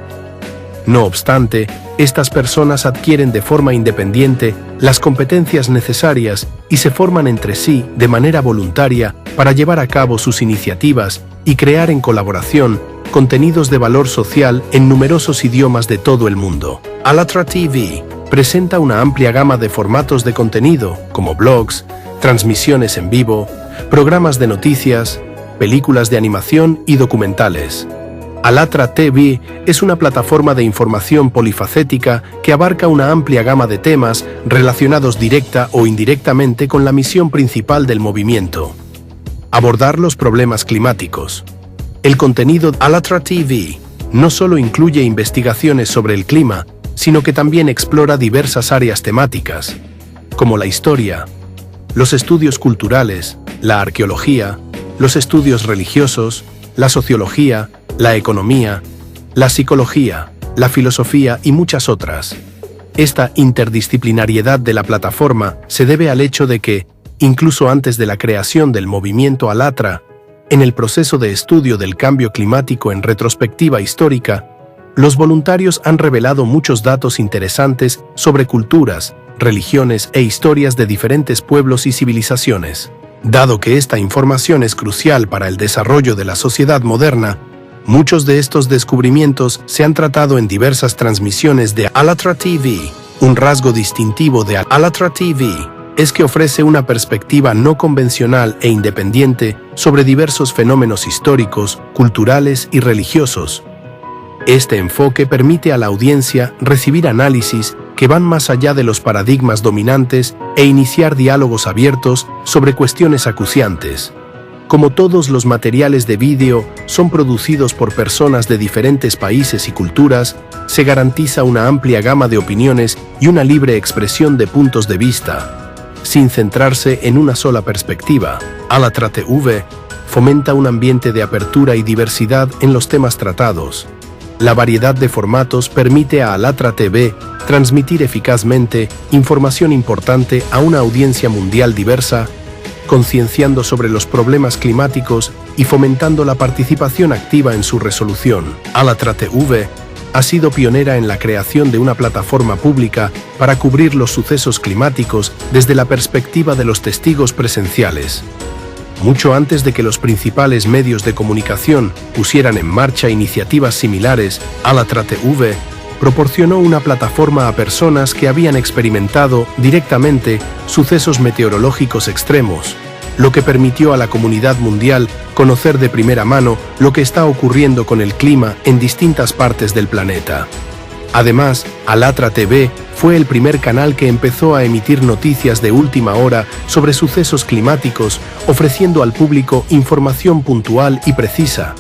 No obstante, estas personas adquieren de forma independiente las competencias necesarias y se forman entre sí de manera voluntaria para llevar a cabo sus iniciativas y crear en colaboración contenidos de valor social en numerosos idiomas de todo el mundo. ALLATRA TV presenta una amplia gama de formatos de contenido, como blogs, transmisiones en vivo, programas de noticias, películas de animación y documentales. ALLATRA TV es una plataforma de información polifacética que abarca una amplia gama de temas relacionados directa o indirectamente con la misión principal del movimiento: abordar los problemas climáticos. El contenido de ALLATRA TV no solo incluye investigaciones sobre el clima, sino que también explora diversas áreas temáticas, como la historia, los estudios culturales, la arqueología, los estudios religiosos, la sociología, la economía, la psicología, la filosofía y muchas otras. Esta interdisciplinariedad de la plataforma se debe al hecho de que, incluso antes de la creación del movimiento ALLATRA, en el proceso de estudio del cambio climático en retrospectiva histórica, los voluntarios han revelado muchos datos interesantes sobre culturas, religiones e historias de diferentes pueblos y civilizaciones. Dado que esta información es crucial para el desarrollo de la sociedad moderna, muchos de estos descubrimientos se han tratado en diversas transmisiones de Alatra TV. Un rasgo distintivo de Alatra TV es que ofrece una perspectiva no convencional e independiente sobre diversos fenómenos históricos, culturales y religiosos. Este enfoque permite a la audiencia recibir análisis que van más allá de los paradigmas dominantes e iniciar diálogos abiertos sobre cuestiones acuciantes. Como todos los materiales de vídeo son producidos por personas de diferentes países y culturas, se garantiza una amplia gama de opiniones y una libre expresión de puntos de vista. Sin centrarse en una sola perspectiva, Alatra TV fomenta un ambiente de apertura y diversidad en los temas tratados. La variedad de formatos permite a Alatra TV transmitir eficazmente información importante a una audiencia mundial diversa, concienciando sobre los problemas climáticos y fomentando la participación activa en su resolución. Alatra TV ha sido pionera en la creación de una plataforma pública para cubrir los sucesos climáticos desde la perspectiva de los testigos presenciales. Mucho antes de que los principales medios de comunicación pusieran en marcha iniciativas similares, Alatra TV proporcionó una plataforma a personas que habían experimentado directamente sucesos meteorológicos extremos, lo que permitió a la comunidad mundial conocer de primera mano lo que está ocurriendo con el clima en distintas partes del planeta. Además, Alatra TV fue el primer canal que empezó a emitir noticias de última hora sobre sucesos climáticos, ofreciendo al público información puntual y precisa.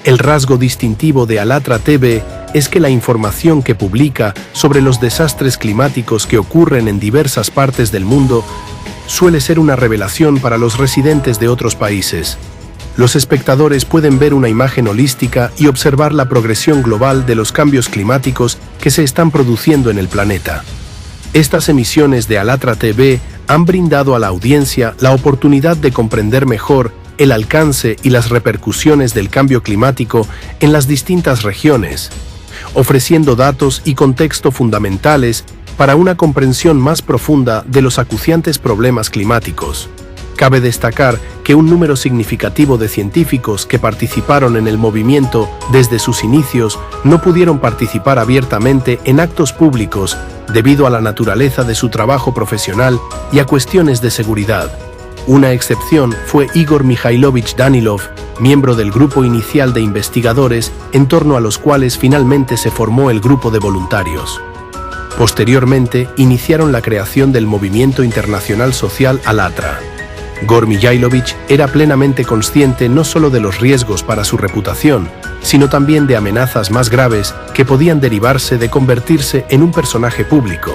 El rasgo distintivo de Alatra TV es que la información que publica sobre los desastres climáticos que ocurren en diversas partes del mundo suele ser una revelación para los residentes de otros países. Los espectadores pueden ver una imagen holística y observar la progresión global de los cambios climáticos que se están produciendo en el planeta. Estas emisiones de Alatra TV han brindado a la audiencia la oportunidad de comprender mejor el alcance y las repercusiones del cambio climático en las distintas regiones, ofreciendo datos y contexto fundamentales para una comprensión más profunda de los acuciantes problemas climáticos. Cabe destacar que un número significativo de científicos que participaron en el movimiento desde sus inicios no pudieron participar abiertamente en actos públicos debido a la naturaleza de su trabajo profesional y a cuestiones de seguridad. Una excepción fue Igor Mikhailovich Danilov, miembro del grupo inicial de investigadores en torno a los cuales finalmente se formó el grupo de voluntarios. Posteriormente, iniciaron la creación del movimiento internacional social Alatra. Igor Mikhailovich era plenamente consciente no solo de los riesgos para su reputación, sino también de amenazas más graves que podían derivarse de convertirse en un personaje público.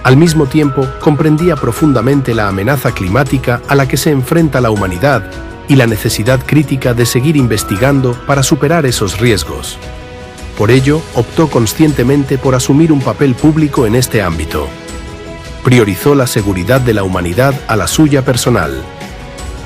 Al mismo tiempo, comprendía profundamente la amenaza climática a la que se enfrenta la humanidad y la necesidad crítica de seguir investigando para superar esos riesgos. Por ello, optó conscientemente por asumir un papel público en este ámbito. Priorizó la seguridad de la humanidad a la suya personal.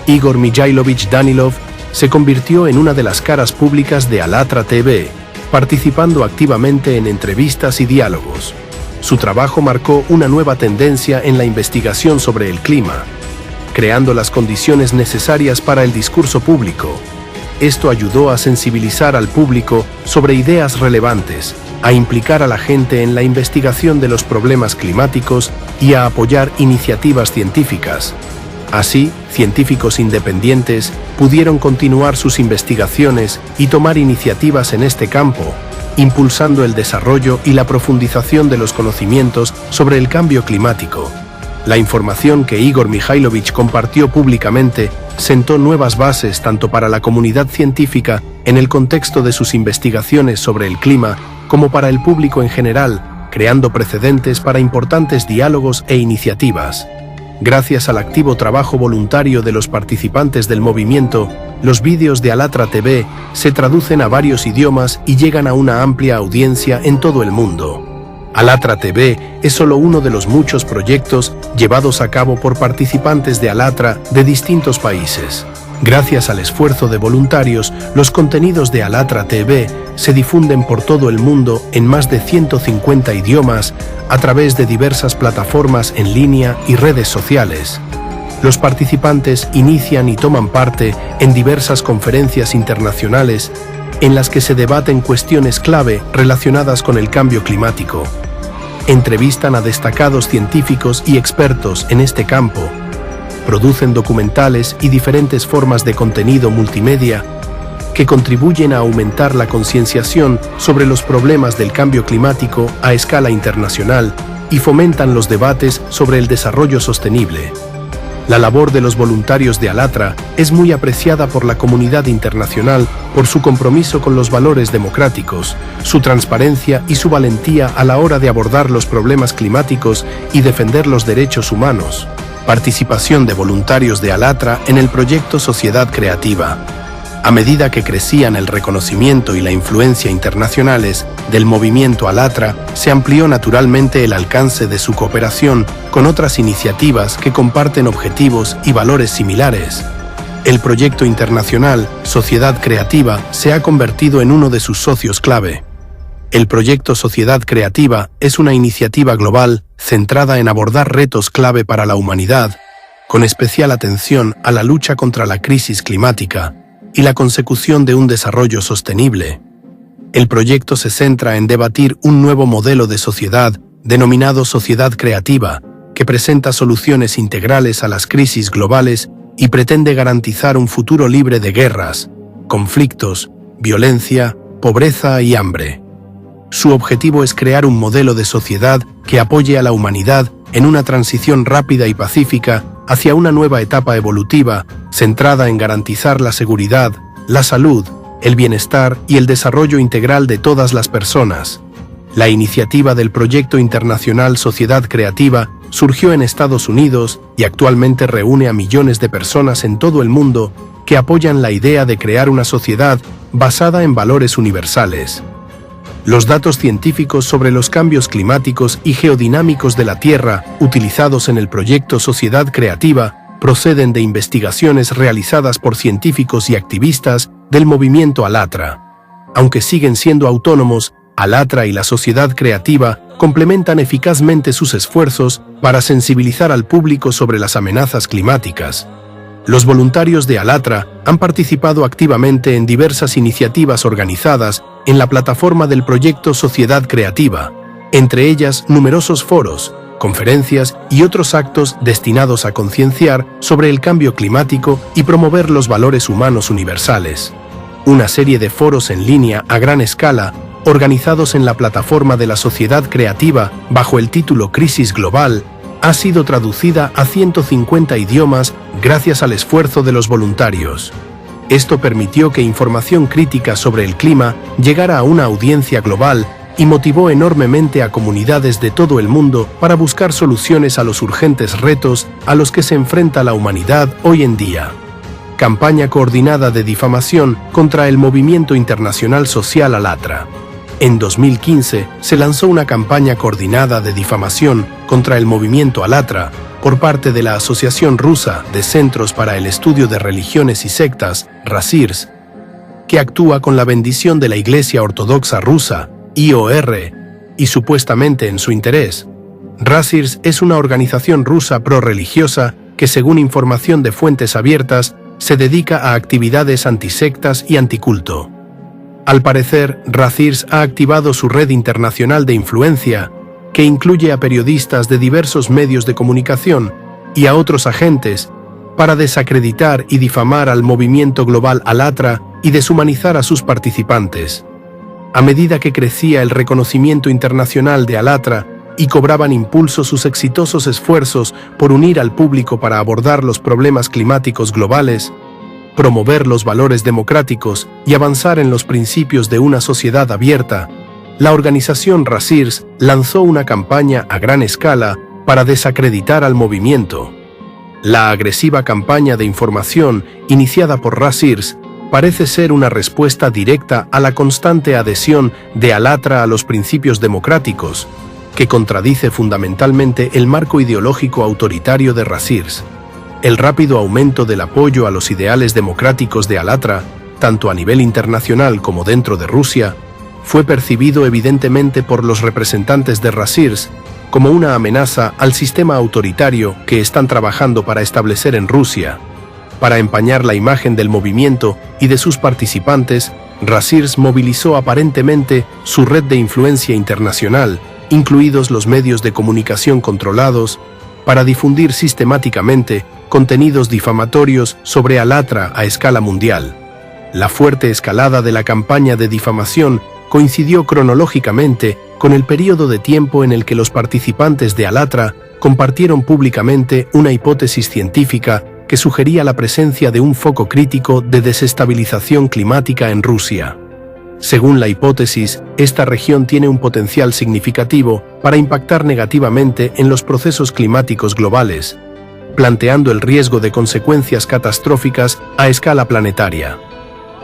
Igor Mikhailovich Danilov se convirtió en una de las caras públicas de Alatra TV, participando activamente en entrevistas y diálogos. Su trabajo marcó una nueva tendencia en la investigación sobre el clima, creando las condiciones necesarias para el discurso público. Esto ayudó a sensibilizar al público sobre ideas relevantes, a implicar a la gente en la investigación de los problemas climáticos y a apoyar iniciativas científicas. Así, científicos independientes pudieron continuar sus investigaciones y tomar iniciativas en este campo, impulsando el desarrollo y la profundización de los conocimientos sobre el cambio climático. La información que Igor Mikhailovich compartió públicamente sentó nuevas bases tanto para la comunidad científica en el contexto de sus investigaciones sobre el clima como para el público en general, creando precedentes para importantes diálogos e iniciativas. Gracias al activo trabajo voluntario de los participantes del movimiento, los vídeos de Alatra TV se traducen a varios idiomas y llegan a una amplia audiencia en todo el mundo. Alatra TV es solo uno de los muchos proyectos llevados a cabo por participantes de Alatra de distintos países. Gracias al esfuerzo de voluntarios, los contenidos de Alatra TV se difunden por todo el mundo en más de 150 idiomas a través de diversas plataformas en línea y redes sociales. los participantes inician y toman parte en diversas conferencias internacionales en las que se debaten cuestiones clave relacionadas con el cambio climático. Entrevistan a destacados científicos y expertos en este campo, producen documentales y diferentes formas de contenido multimedia que contribuyen a aumentar la concienciación sobre los problemas del cambio climático a escala internacional y fomentan los debates sobre el desarrollo sostenible. La labor de los voluntarios de ALATRA es muy apreciada por la comunidad internacional por su compromiso con los valores democráticos, su transparencia y su valentía a la hora de abordar los problemas climáticos y defender los derechos humanos. Participación de voluntarios de ALATRA en el proyecto Sociedad Creativa. A medida que crecían el reconocimiento y la influencia internacionales del movimiento ALATRA, se amplió naturalmente el alcance de su cooperación con otras iniciativas que comparten objetivos y valores similares. El proyecto internacional Sociedad Creativa se ha convertido en uno de sus socios clave. El proyecto Sociedad Creativa es una iniciativa global centrada en abordar retos clave para la humanidad, con especial atención a la lucha contra la crisis climática y la consecución de un desarrollo sostenible. El proyecto se centra en debatir un nuevo modelo de sociedad denominado Sociedad Creativa, que presenta soluciones integrales a las crisis globales y pretende garantizar un futuro libre de guerras, conflictos, violencia, pobreza y hambre. Su objetivo es crear un modelo de sociedad que apoye a la humanidad en una transición rápida y pacífica hacia una nueva etapa evolutiva centrada en garantizar la seguridad, la salud, el bienestar y el desarrollo integral de todas las personas. La iniciativa del proyecto internacional Sociedad Creativa surgió en Estados Unidos y actualmente reúne a millones de personas en todo el mundo que apoyan la idea de crear una sociedad basada en valores universales. Los datos científicos sobre los cambios climáticos y geodinámicos de la Tierra utilizados en el proyecto Sociedad Creativa proceden de investigaciones realizadas por científicos y activistas del movimiento ALATRA. Aunque siguen siendo autónomos, ALATRA y la Sociedad Creativa complementan eficazmente sus esfuerzos para sensibilizar al público sobre las amenazas climáticas. Los voluntarios de ALATRA han participado activamente en diversas iniciativas organizadas en la plataforma del proyecto Sociedad Creativa, entre ellas numerosos foros, conferencias y otros actos destinados a concienciar sobre el cambio climático y promover los valores humanos universales. Una serie de foros en línea a gran escala, organizados en la plataforma de la Sociedad Creativa bajo el título Crisis Global, ha sido traducida a 150 idiomas gracias al esfuerzo de los voluntarios. Esto permitió que información crítica sobre el clima llegara a una audiencia global y motivó enormemente a comunidades de todo el mundo para buscar soluciones a los urgentes retos a los que se enfrenta la humanidad hoy en día. Campaña coordinada de difamación contra el movimiento internacional social ALATRA. En 2015 se lanzó una campaña coordinada de difamación contra el movimiento ALATRA por parte de la Asociación Rusa de Centros para el Estudio de Religiones y Sectas, RASIRS, que actúa con la bendición de la Iglesia Ortodoxa Rusa, IOR, y supuestamente en su interés. RASIRS es una organización rusa prorreligiosa que, según información de fuentes abiertas, se dedica a actividades antisectas y anticulto. Al parecer, RASIRS ha activado su red internacional de influencia, que incluye a periodistas de diversos medios de comunicación y a otros agentes, para desacreditar y difamar al movimiento global ALATRA y deshumanizar a sus participantes. A medida que crecía el reconocimiento internacional de ALATRA y cobraban impulso sus exitosos esfuerzos por unir al público para abordar los problemas climáticos globales, promover los valores democráticos y avanzar en los principios de una sociedad abierta, la organización RASIRS lanzó una campaña a gran escala para desacreditar al movimiento. La agresiva campaña de información iniciada por RASIRS parece ser una respuesta directa a la constante adhesión de ALATRA a los principios democráticos, que contradice fundamentalmente el marco ideológico autoritario de RASIRS. El rápido aumento del apoyo a los ideales democráticos de ALATRA, tanto a nivel internacional como dentro de Rusia, fue percibido evidentemente por los representantes de RASIRS como una amenaza al sistema autoritario que están trabajando para establecer en Rusia. Para empañar la imagen del movimiento y de sus participantes, Razzirs movilizó aparentemente su red de influencia internacional, incluidos los medios de comunicación controlados, para difundir sistemáticamente contenidos difamatorios sobre Alatra a escala mundial. La fuerte escalada de la campaña de difamación coincidió cronológicamente con el periodo de tiempo en el que los participantes de Alatra compartieron públicamente una hipótesis científica que sugería la presencia de un foco crítico de desestabilización climática en Rusia. Según la hipótesis, esta región tiene un potencial significativo para impactar negativamente en los procesos climáticos globales, planteando el riesgo de consecuencias catastróficas a escala planetaria.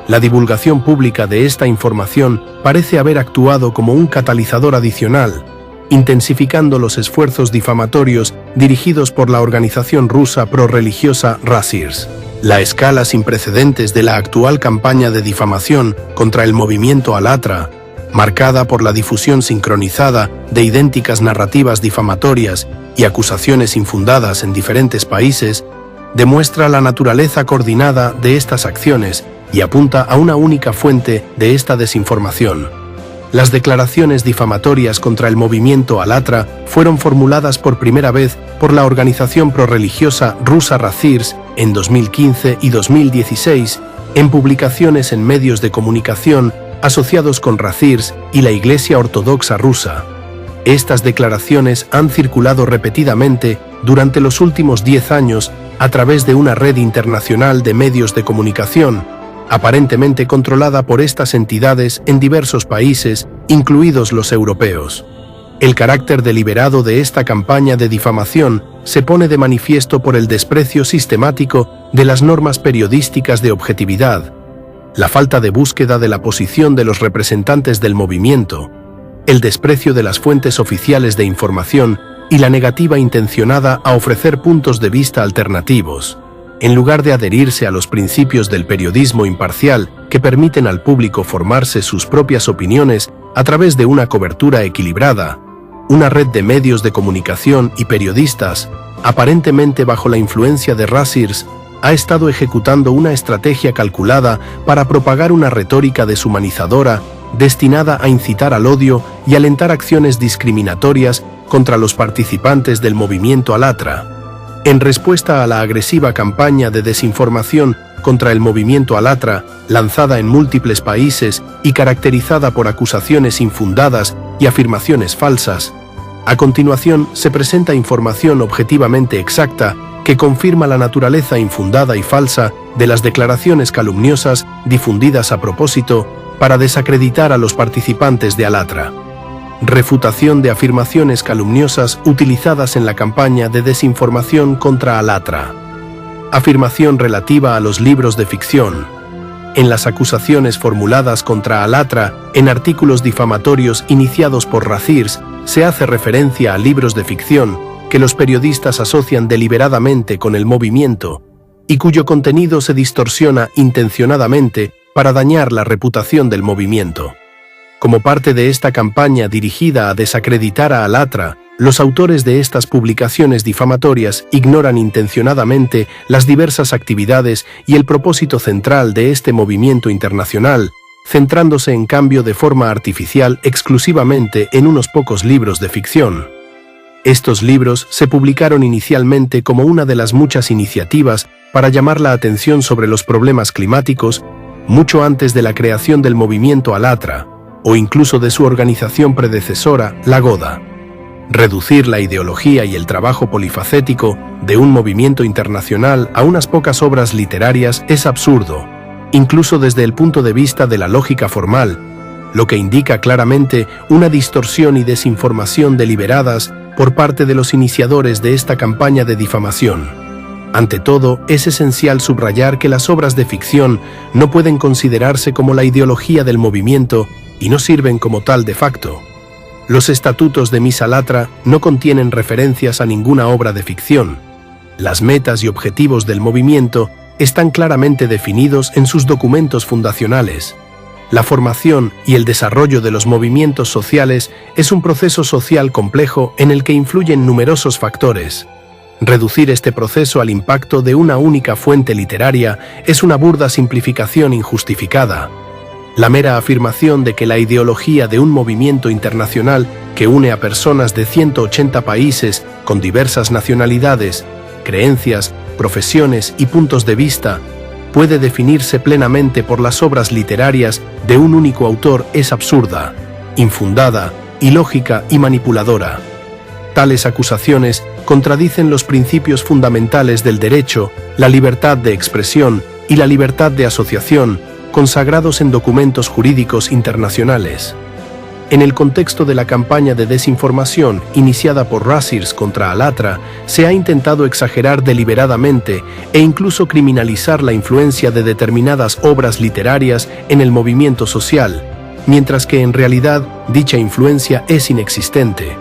La divulgación pública de esta información parece haber actuado como un catalizador adicional, intensificando los esfuerzos difamatorios dirigidos por la organización rusa prorreligiosa Razzirs. La escala sin precedentes de la actual campaña de difamación contra el movimiento Alatra, marcada por la difusión sincronizada de idénticas narrativas difamatorias y acusaciones infundadas en diferentes países, demuestra la naturaleza coordinada de estas acciones y apunta a una única fuente de esta desinformación. Las declaraciones difamatorias contra el movimiento Alatra fueron formuladas por primera vez por la organización prorreligiosa rusa Razzirs en 2015 y 2016 en publicaciones en medios de comunicación asociados con Razzirs y la Iglesia Ortodoxa rusa. Estas declaraciones han circulado repetidamente durante los últimos 10 años a través de una red internacional de medios de comunicación, aparentemente controlada por estas entidades en diversos países, incluidos los europeos. El carácter deliberado de esta campaña de difamación se pone de manifiesto por el desprecio sistemático de las normas periodísticas de objetividad, la falta de búsqueda de la posición de los representantes del movimiento, el desprecio de las fuentes oficiales de información y la negativa intencionada a ofrecer puntos de vista alternativos. En lugar de adherirse a los principios del periodismo imparcial que permiten al público formarse sus propias opiniones a través de una cobertura equilibrada, una red de medios de comunicación y periodistas, aparentemente bajo la influencia de Razzirs, ha estado ejecutando una estrategia calculada para propagar una retórica deshumanizadora destinada a incitar al odio y alentar acciones discriminatorias contra los participantes del movimiento Alatra. En respuesta a la agresiva campaña de desinformación contra el movimiento Alatra, lanzada en múltiples países y caracterizada por acusaciones infundadas y afirmaciones falsas, a continuación se presenta información objetivamente exacta que confirma la naturaleza infundada y falsa de las declaraciones calumniosas difundidas a propósito para desacreditar a los participantes de Alatra. Refutación de afirmaciones calumniosas utilizadas en la campaña de desinformación contra Alatra. Afirmación relativa a los libros de ficción. En las acusaciones formuladas contra Alatra en artículos difamatorios iniciados por Razzirs se hace referencia a libros de ficción que los periodistas asocian deliberadamente con el movimiento y cuyo contenido se distorsiona intencionadamente para dañar la reputación del movimiento. Como parte de esta campaña dirigida a desacreditar a Alatra, los autores de estas publicaciones difamatorias ignoran intencionadamente las diversas actividades y el propósito central de este movimiento internacional, centrándose en cambio de forma artificial exclusivamente en unos pocos libros de ficción. Estos libros se publicaron inicialmente como una de las muchas iniciativas para llamar la atención sobre los problemas climáticos, mucho antes de la creación del movimiento Alatra, o incluso de su organización predecesora, la Goda. Reducir la ideología y el trabajo polifacético de un movimiento internacional a unas pocas obras literarias es absurdo, incluso desde el punto de vista de la lógica formal, lo que indica claramente una distorsión y desinformación deliberadas por parte de los iniciadores de esta campaña de difamación. Ante todo, es esencial subrayar que las obras de ficción no pueden considerarse como la ideología del movimiento y no sirven como tal de facto. Los estatutos de Miss Alatra no contienen referencias a ninguna obra de ficción. Las metas y objetivos del movimiento están claramente definidos en sus documentos fundacionales. la formación y el desarrollo de los movimientos sociales es un proceso social complejo en el que influyen numerosos factores. Reducir este proceso al impacto de una única fuente literaria es una burda simplificación injustificada. La mera afirmación de que la ideología de un movimiento internacional que une a personas de 180 países con diversas nacionalidades, creencias, profesiones y puntos de vista puede definirse plenamente por las obras literarias de un único autor es absurda, infundada, ilógica y manipuladora. Tales acusaciones contradicen los principios fundamentales del derecho, la libertad de expresión y la libertad de asociación, consagrados en documentos jurídicos internacionales. En el contexto de la campaña de desinformación iniciada por Razzirs contra Alatra, se ha intentado exagerar deliberadamente e incluso criminalizar la influencia de determinadas obras literarias en el movimiento social, mientras que en realidad dicha influencia es inexistente.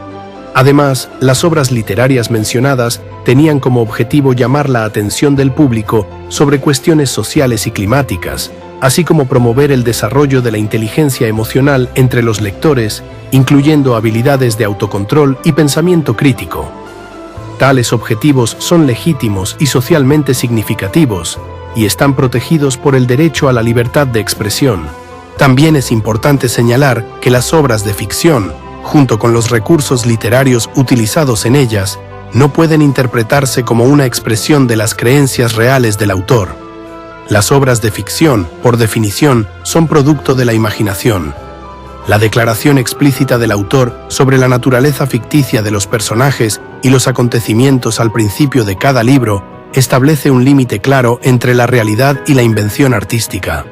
Además, las obras literarias mencionadas tenían como objetivo llamar la atención del público sobre cuestiones sociales y climáticas, así como promover el desarrollo de la inteligencia emocional entre los lectores, incluyendo habilidades de autocontrol y pensamiento crítico. Tales objetivos son legítimos y socialmente significativos, y están protegidos por el derecho a la libertad de expresión. También es importante señalar que las obras de ficción, junto con los recursos literarios utilizados en ellas, no pueden interpretarse como una expresión de las creencias reales del autor. Las obras de ficción, por definición, son producto de la imaginación. La declaración explícita del autor sobre la naturaleza ficticia de los personajes y los acontecimientos al principio de cada libro establece un límite claro entre la realidad y la invención artística.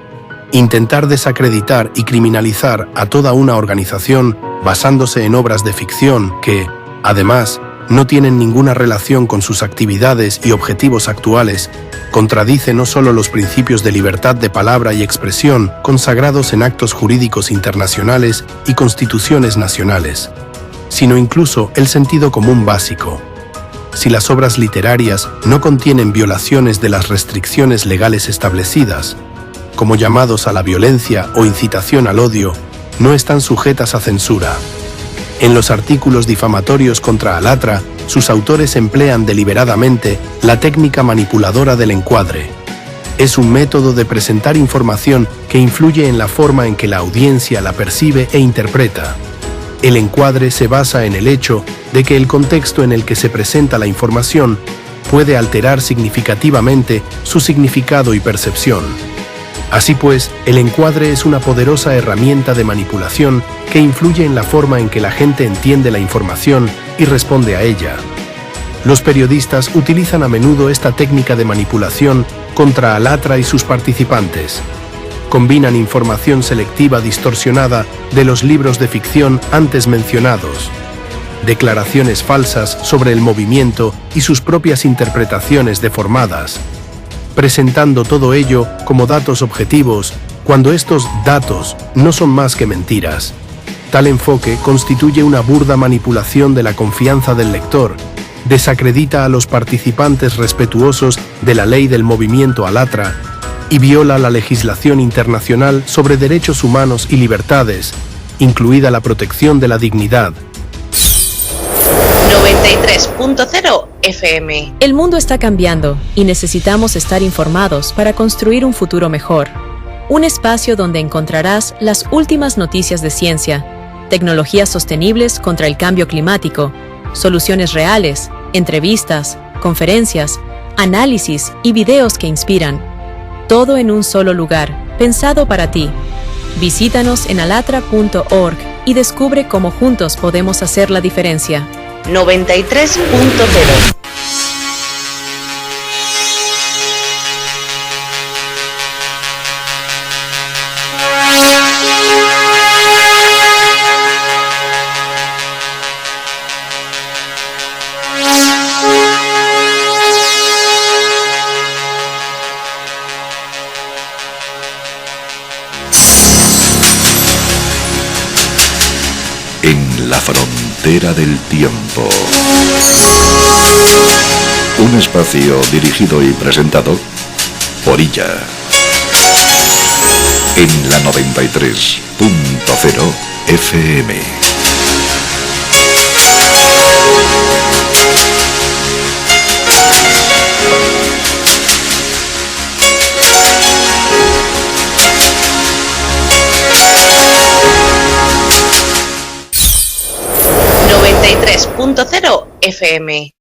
Intentar desacreditar y criminalizar a toda una organización basándose en obras de ficción que, además, no tienen ninguna relación con sus actividades y objetivos actuales, contradice no solo los principios de libertad de palabra y expresión consagrados en actos jurídicos internacionales y constituciones nacionales, sino incluso el sentido común básico. Si las obras literarias no contienen violaciones de las restricciones legales establecidas, como llamados a la violencia o incitación al odio, no están sujetas a censura. En los artículos difamatorios contra Alatra, sus autores emplean deliberadamente la técnica manipuladora del encuadre. Es un método de presentar información que influye en la forma en que la audiencia la percibe e interpreta. El encuadre se basa en el hecho de que el contexto en el que se presenta la información puede alterar significativamente su significado y percepción. Así pues, el encuadre es una poderosa herramienta de manipulación que influye en la forma en que la gente entiende la información y responde a ella. Los periodistas utilizan a menudo esta técnica de manipulación contra Alatra y sus participantes. Combinan información selectiva distorsionada de los libros de ficción antes mencionados, declaraciones falsas sobre el movimiento y sus propias interpretaciones deformadas, presentando todo ello como datos objetivos, cuando estos datos no son más que mentiras. Tal enfoque constituye una burda manipulación de la confianza del lector, desacredita a los participantes respetuosos de la ley del movimiento Alatra y viola la legislación internacional sobre derechos humanos y libertades, incluida la protección de la dignidad. 93.0 FM. El mundo está cambiando y necesitamos estar informados para construir un futuro mejor. Un espacio donde encontrarás las últimas noticias de ciencia, tecnologías sostenibles contra el cambio climático, soluciones reales, entrevistas, conferencias, análisis y videos que inspiran. Todo en un solo lugar, pensado para ti. Visítanos en alatra.org y descubre cómo juntos podemos hacer la diferencia. 93.0. En la frontera del tiempo. Un espacio dirigido y presentado por Illa. en la 93.0 FM. .0 FM.